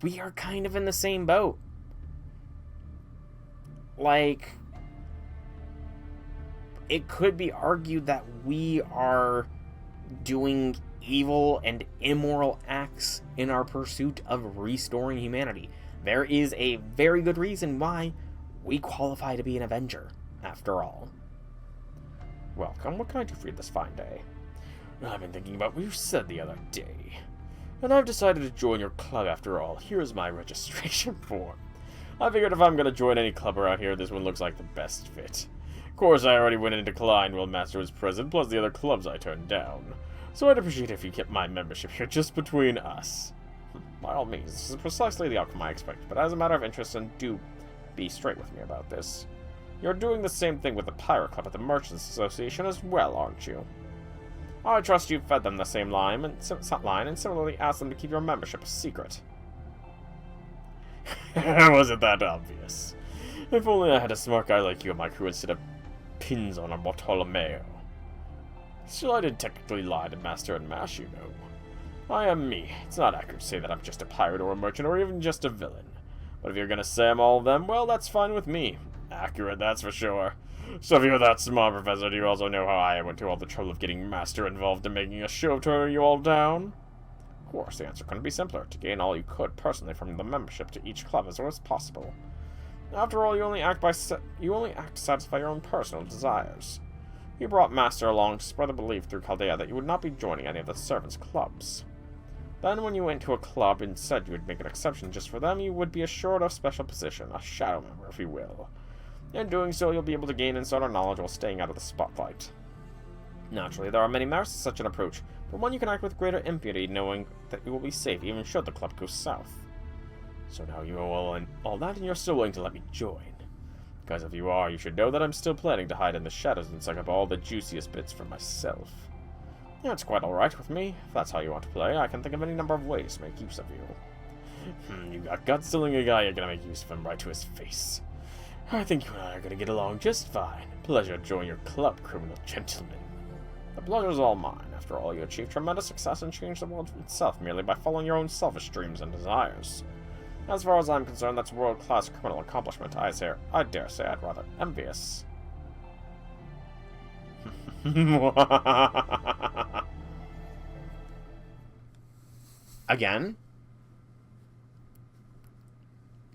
we are kind of in the same boat. Like, it could be argued that we are doing evil and immoral acts in our pursuit of restoring humanity. There is a very good reason why we qualify to be an Avenger, after all. Welcome, what can I do for you this fine day? I've been thinking about what you said the other day, and I've decided to join your club after all. Here's my registration form. I figured if I'm going to join any club around here, this one looks like the best fit. Of course, I already went and declined while Master was present, plus the other clubs I turned down. So I'd appreciate if you kept my membership here just between us. By all means, this is precisely the outcome I expected, but as a matter of interest, and do be straight with me about this, you're doing the same thing with the Pirate Club at the Merchants Association as well, aren't you? I trust you fed them the same line, and similarly asked them to keep your membership a secret. Wasn't that obvious? If only I had a smart guy like you on my crew instead of pins on a Bartolomeo. Still, I didn't technically lie to Master and Mash, you know. I am me. It's not accurate to say that I'm just a pirate or a merchant or even just a villain. But if you're gonna say I'm all of them, well, that's fine with me. Accurate, that's for sure. So if you're that smart, Professor, do you also know how I went to all the trouble of getting Master involved in making a show of turning you all down? Of course, the answer couldn't be simpler. To gain all you could personally from the membership to each club as well as possible. After all, you only act to satisfy your own personal desires. You brought Master along to spread the belief through Chaldea that you would not be joining any of the servants' clubs. Then when you went to a club and said you would make an exception just for them, you would be assured of special position, a shadow member, if you will. In doing so, you'll be able to gain insider knowledge while staying out of the spotlight. Naturally, there are many merits to such an approach, but one you can act with greater impunity, knowing that you will be safe even should the club go south. So now you know all that, and you're still willing to let me join. Because if you are, you should know that I'm still planning to hide in the shadows and suck up all the juiciest bits for myself. That's quite alright with me. If that's how you want to play, I can think of any number of ways to make use of you. You got guts telling a guy you're gonna make use of him right to his face. I think you and I are gonna get along just fine. Pleasure to join your club, criminal gentleman. The pleasure's all mine. After all, you achieved tremendous success and changed the world itself merely by following your own selfish dreams and desires. As far as I'm concerned, that's a world-class criminal accomplishment. I dare say I'd rather envious. Again?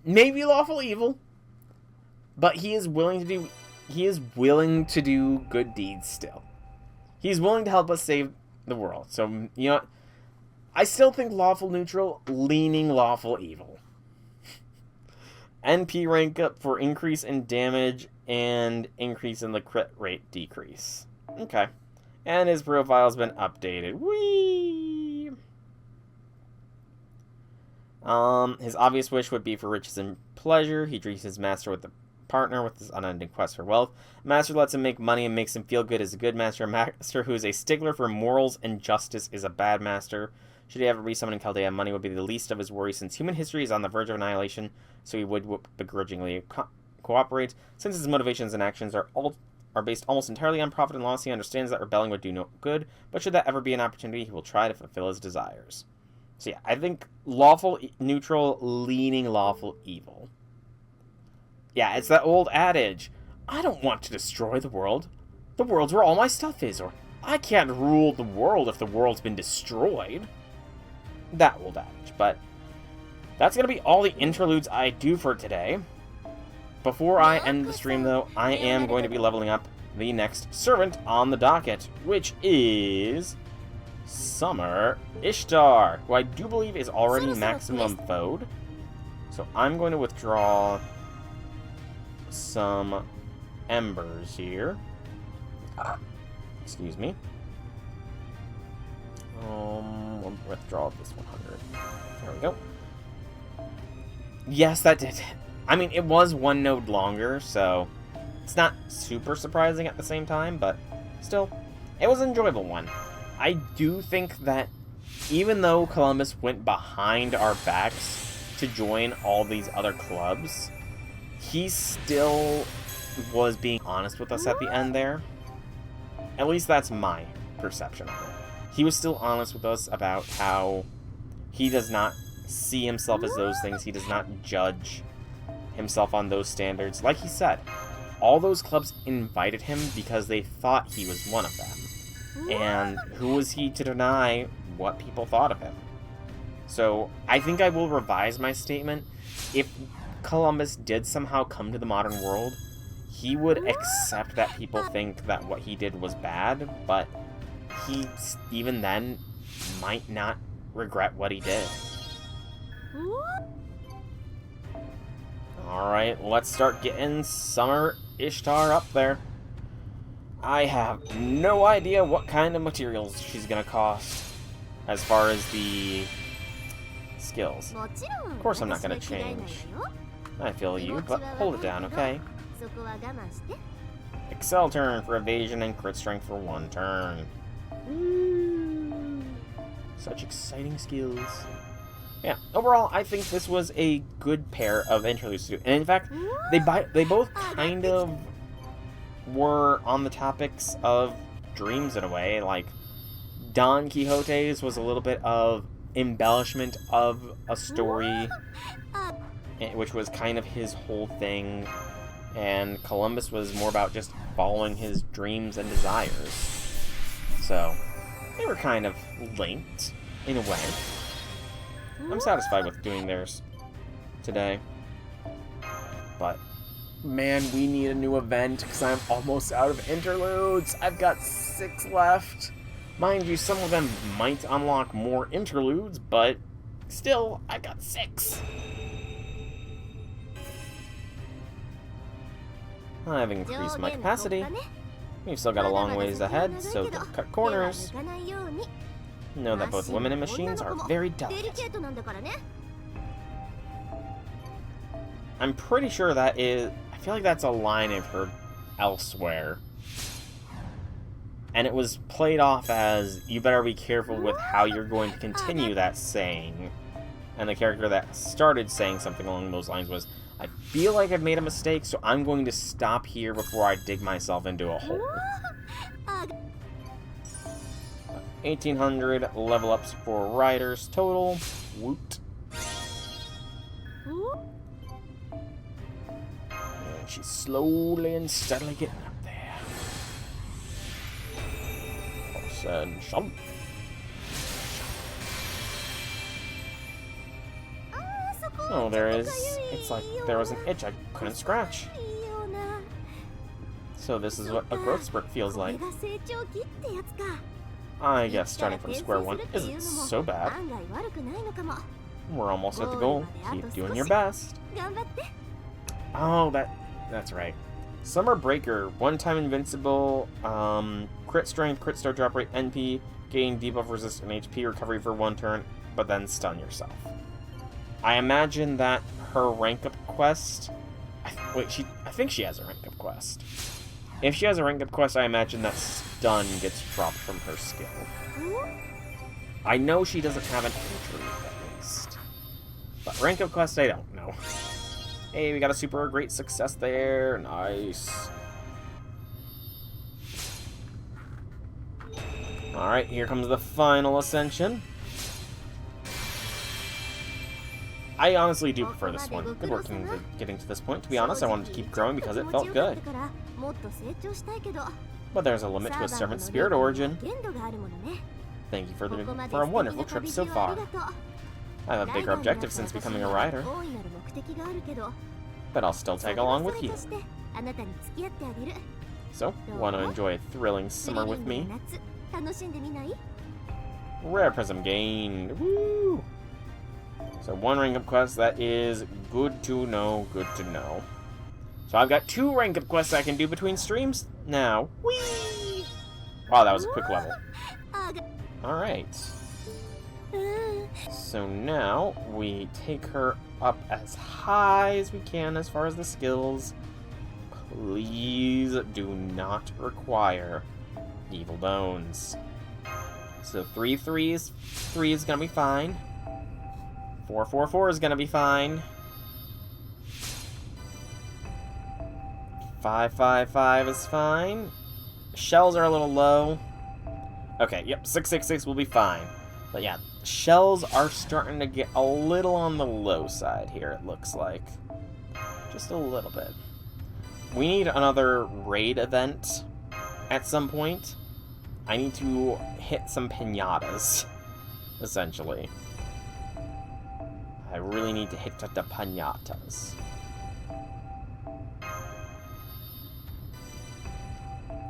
Maybe lawful evil, but he is willing to do good deeds still. He's willing to help us save the world. So, I still think lawful neutral, leaning lawful evil. NP rank up for increase in damage and increase in the crit rate decrease. Okay. And his profile's been updated. Whee! His obvious wish would be for riches and pleasure. He treats his master with a partner with his unending quest for wealth. Master lets him make money and makes him feel good as a good master. A master who is a stickler for morals and justice is a bad master. Should he ever be summoned in Chaldea, money would be the least of his worries, since human history is on the verge of annihilation, so he would begrudgingly cooperate. Since his motivations and actions are based almost entirely on profit and loss, he understands that rebelling would do no good, but should that ever be an opportunity, he will try to fulfill his desires. So yeah, I think lawful neutral, leaning lawful evil. Yeah, it's that old adage, I don't want to destroy the world, the world's where all my stuff is, or I can't rule the world if the world's been destroyed. That will damage, but that's going to be all the interludes I do for today. Before I end the stream, though, I am going to be leveling up the next servant on the docket, which is Summer Ishtar, who I do believe is already maximum VOD. So I'm going to withdraw some embers here. Excuse me. We'll withdraw this 100. There we go. Yes, that did. I mean, it was one node longer, so it's not super surprising at the same time, but still, it was an enjoyable one. I do think that even though Columbus went behind our backs to join all these other clubs, he still was being honest with us at the end there. At least that's my perception of it. He was still honest with us about how he does not see himself as those things. He does not judge himself on those standards. Like he said, all those clubs invited him because they thought he was one of them. And who was he to deny what people thought of him? So I think I will revise my statement. If Columbus did somehow come to the modern world, he would accept that people think that what he did was bad, but he, even then, might not regret what he did. Alright, let's start getting Summer Ishtar up there. I have no idea what kind of materials she's gonna cost as far as the skills. Of course I'm not gonna change. I feel you, but hold it down, okay? Excel turn for evasion and crit strength for 1 turn. Such exciting skills. Yeah, overall, I think this was a good pair of interludes to do. And in fact, they both kind of were on the topics of dreams in a way. Like, Don Quixote's was a little bit of embellishment of a story, which was kind of his whole thing. And Columbus was more about just following his dreams and desires. So, they were kind of linked, in a way. I'm satisfied with doing theirs today. But, man, we need a new event, because I'm almost out of interludes. I've got 6 left. Mind you, some of them might unlock more interludes, but still, I got 6. I've increased my capacity. We've still got a long ways ahead, so don't cut corners. Know that both women and machines are very delicate. I'm pretty sure that is... I feel like that's a line I've heard elsewhere. And it was played off as, you better be careful with how you're going to continue that saying. And the character that started saying something along those lines was, I feel like I've made a mistake, so I'm going to stop here before I dig myself into a hole. 1,800 level ups for riders total. Woot. And she's slowly and steadily getting up there. Horse and jump. Oh, there is. It's like there was an itch I couldn't scratch. So this is what a growth spurt feels like. I guess starting from square one isn't so bad. We're almost at the goal. Keep doing your best. Oh, that's right. Summer Breaker, one-time invincible, crit strength, crit start drop rate, NP, gain debuff resist and HP recovery for 1 turn, but then stun yourself. I imagine that her rank up quest... I think she has a rank up quest. If she has a rank up quest, I imagine that stun gets dropped from her skill. I know she doesn't have an interlude, at least. But rank up quest, I don't know. Hey, we got a super great success there. Nice. Alright, here comes the final ascension. I honestly do prefer this one. Good work getting to this point. To be honest, I wanted to keep growing because it felt good. But there's a limit to a servant's spirit origin. Thank you for a wonderful trip so far. I have a bigger objective since becoming a rider, but I'll still tag along with you. So, want to enjoy a thrilling summer with me? Rare Prism gained. Woo! So 1 rank up quest, that is good to know, good to know. So I've got 2 rank up quests I can do between streams now. Whee! Wow, that was a quick level. Alright. So now we take her up as high as we can as far as the skills. Please do not require Evil Bones. So 3 threes, 3 is gonna be fine. 4, 4, 4 is gonna be fine. 5, 5, 5 is fine. Shells are a little low. Okay, yep, 6, 6, 6 will be fine. But yeah, shells are starting to get a little on the low side here, it looks like. Just a little bit. We need another raid event at some point. I need to hit some pinatas, essentially. I really need to hit the pinatas.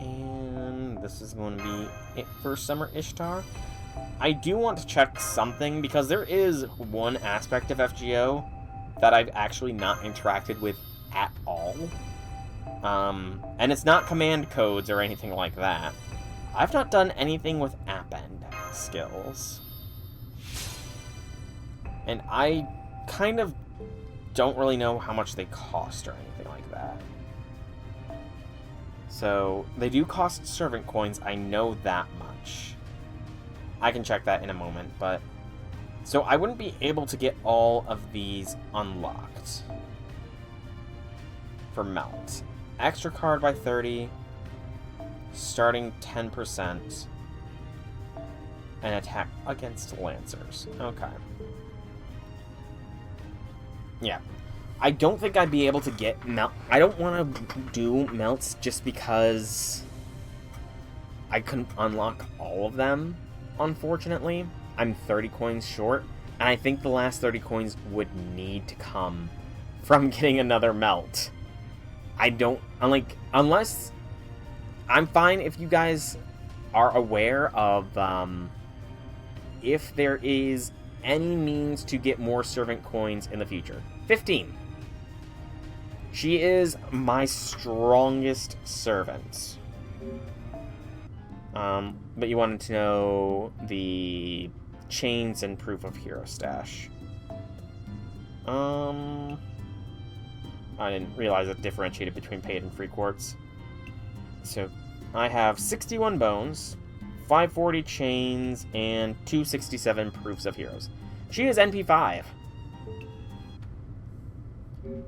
And this is going to be it for Summer Ishtar. I do want to check something, because there is one aspect of FGO that I've actually not interacted with at all. And it's not command codes or anything like that. I've not done anything with append skills. And I kind of don't really know how much they cost or anything like that. So, they do cost servant coins, I know that much. I can check that in a moment, but... So I wouldn't be able to get all of these unlocked for Melt. Extra card by 30, starting 10%, and attack against Lancers. Okay. Yeah. I don't think I'd be able to get Melt. I don't want to do Melts just because I couldn't unlock all of them, unfortunately. I'm 30 coins short, and I think the last 30 coins would need to come from getting another Melt. I don't, unless, I'm fine if you guys are aware of, if there is any means to get more servant coins in the future. 15. She is my strongest servant. But you wanted to know the chains and proof of hero stash. I didn't realize it differentiated between paid and free quartz. So, I have 61 bones, 540 chains, and 267 proofs of heroes. She is NP5.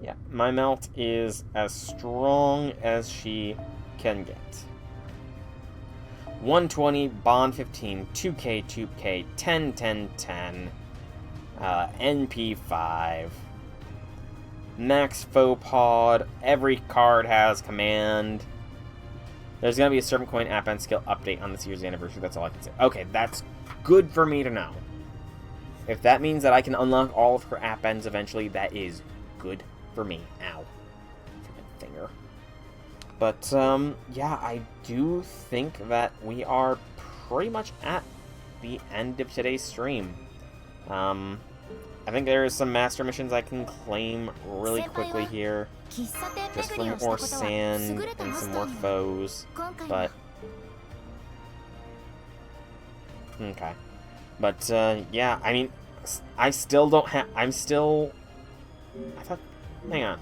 Yeah, my Melt is as strong as she can get. 120, Bond 15, 2k, 2k, 10, 10, 10, NP5. Max Faux Pod, every card has command. There's going to be a Servant Coin Append skill update on this year's anniversary, that's all I can say. Okay, that's good for me to know. If that means that I can unlock all of her Appends eventually, that is good for me. Ow. Freaking finger. But, yeah, I do think that we are pretty much at the end of today's stream. I think there is some master missions I can claim really quickly here. Just for more sand and some more foes. But... okay. But, yeah, I mean, I still don't have... I'm still... I thought... hang on.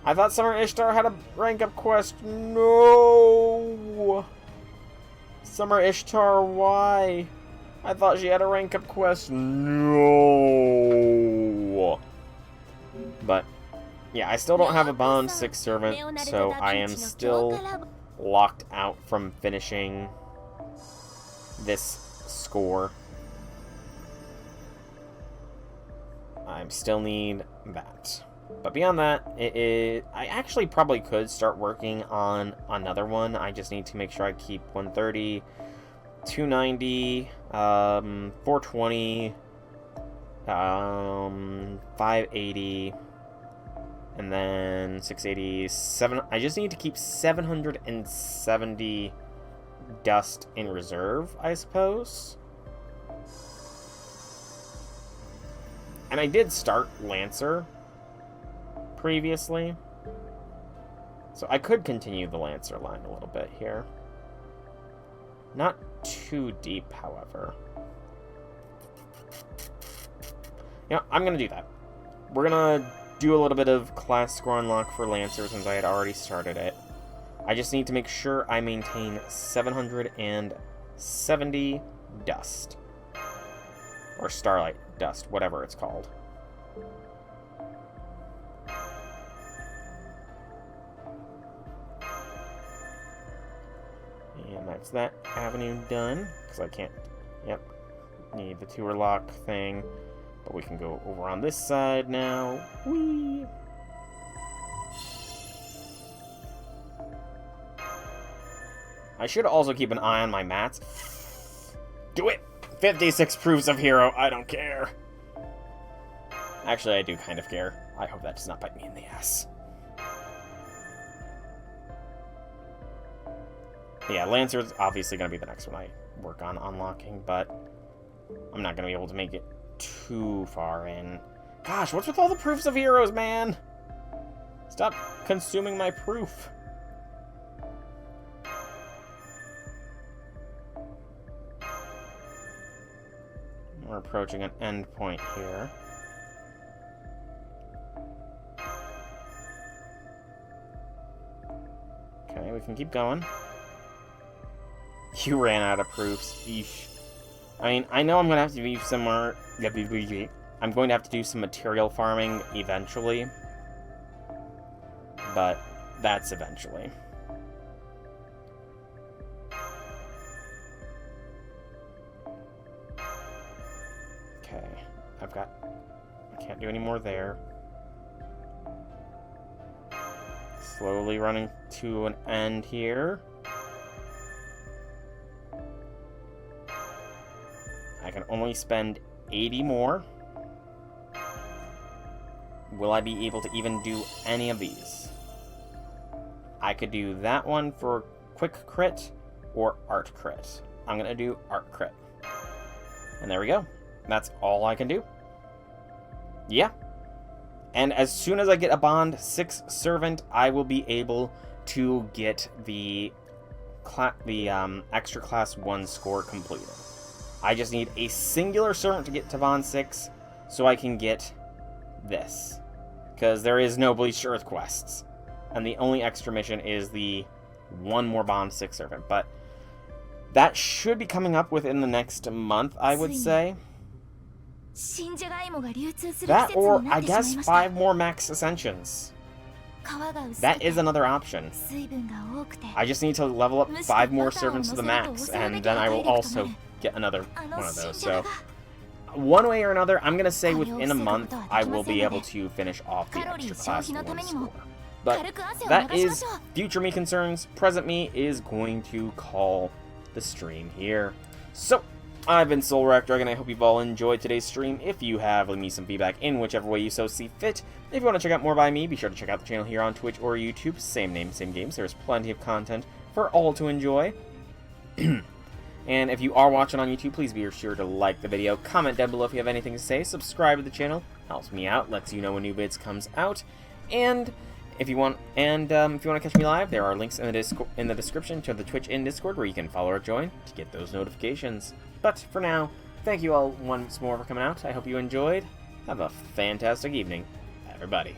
I thought Summer Ishtar had a rank-up quest. No! Summer Ishtar, why? I thought she had a rank-up quest. No! But, yeah, I still don't have a Bond 6 servant, so I am still locked out from finishing this score. I still need that. But beyond that, I actually probably could start working on another one. I just need to make sure I keep 130, 290, 420, 580, and then 687. I just need to keep 770 dust in reserve, I suppose. And I did start Lancer previously, so I could continue the Lancer line a little bit here. Not too deep, however. You know, I'm gonna do that. We're gonna do a little bit of class score unlock for Lancer since I had already started it. I just need to make sure I maintain 770 dust. Or Starlight Dust, whatever it's called. And that's that avenue done, because I can't, yep, need the tour lock thing. But we can go over on this side now. Whee! I should also keep an eye on my mats. Do it! 56 proofs of hero, I don't care. Actually, I do kind of care. I hope that does not bite me in the ass. Yeah, Lancer's obviously going to be the next one I work on unlocking, but I'm not going to be able to make it too far in. Gosh, what's with all the proofs of heroes, man? Stop consuming my proof. We're approaching an end point here. Okay, we can keep going. You ran out of proofs. Eesh. I mean, I know I'm going to have to be somewhere. I'm going to have to do some material farming eventually. But that's eventually. Okay. I can't do any more there. Slowly running to an end here. I can only spend 80 more. Will I be able to even do any of these? I could do that one for quick crit or art crit. I'm going to do art crit. And there we go. That's all I can do. Yeah. And as soon as I get a Bond 6 servant, I will be able to get the extra class 1 score completed. I just need a singular servant to get to Bond 6 so I can get this. Because there is no Bleached Earth quests. And the only extra mission is the one more Bond 6 servant. But that should be coming up within the next month, I would say. That or, I guess, 5 more max ascensions. That is another option. I just need to level up 5 more servants to the max, and then I will also get another one of those. So, one way or another, I'm going to say within a month, I will be able to finish off the extra class 1 score. But that is future me concerns. Present me is going to call the stream here. So, I've been Soul Rector, and I hope you've all enjoyed today's stream. If you have, leave me some feedback in whichever way you so see fit. If you want to check out more by me, be sure to check out the channel here on Twitch or YouTube. Same name, same games. There's plenty of content for all to enjoy. And if you are watching on YouTube, please be sure to like the video, comment down below if you have anything to say, subscribe to the channel, helps me out, lets you know when new vids comes out, and if you want to catch me live, there are links in the description to the Twitch and Discord where you can follow or join to get those notifications. But for now, thank you all once more for coming out. I hope you enjoyed. Have a fantastic evening, everybody.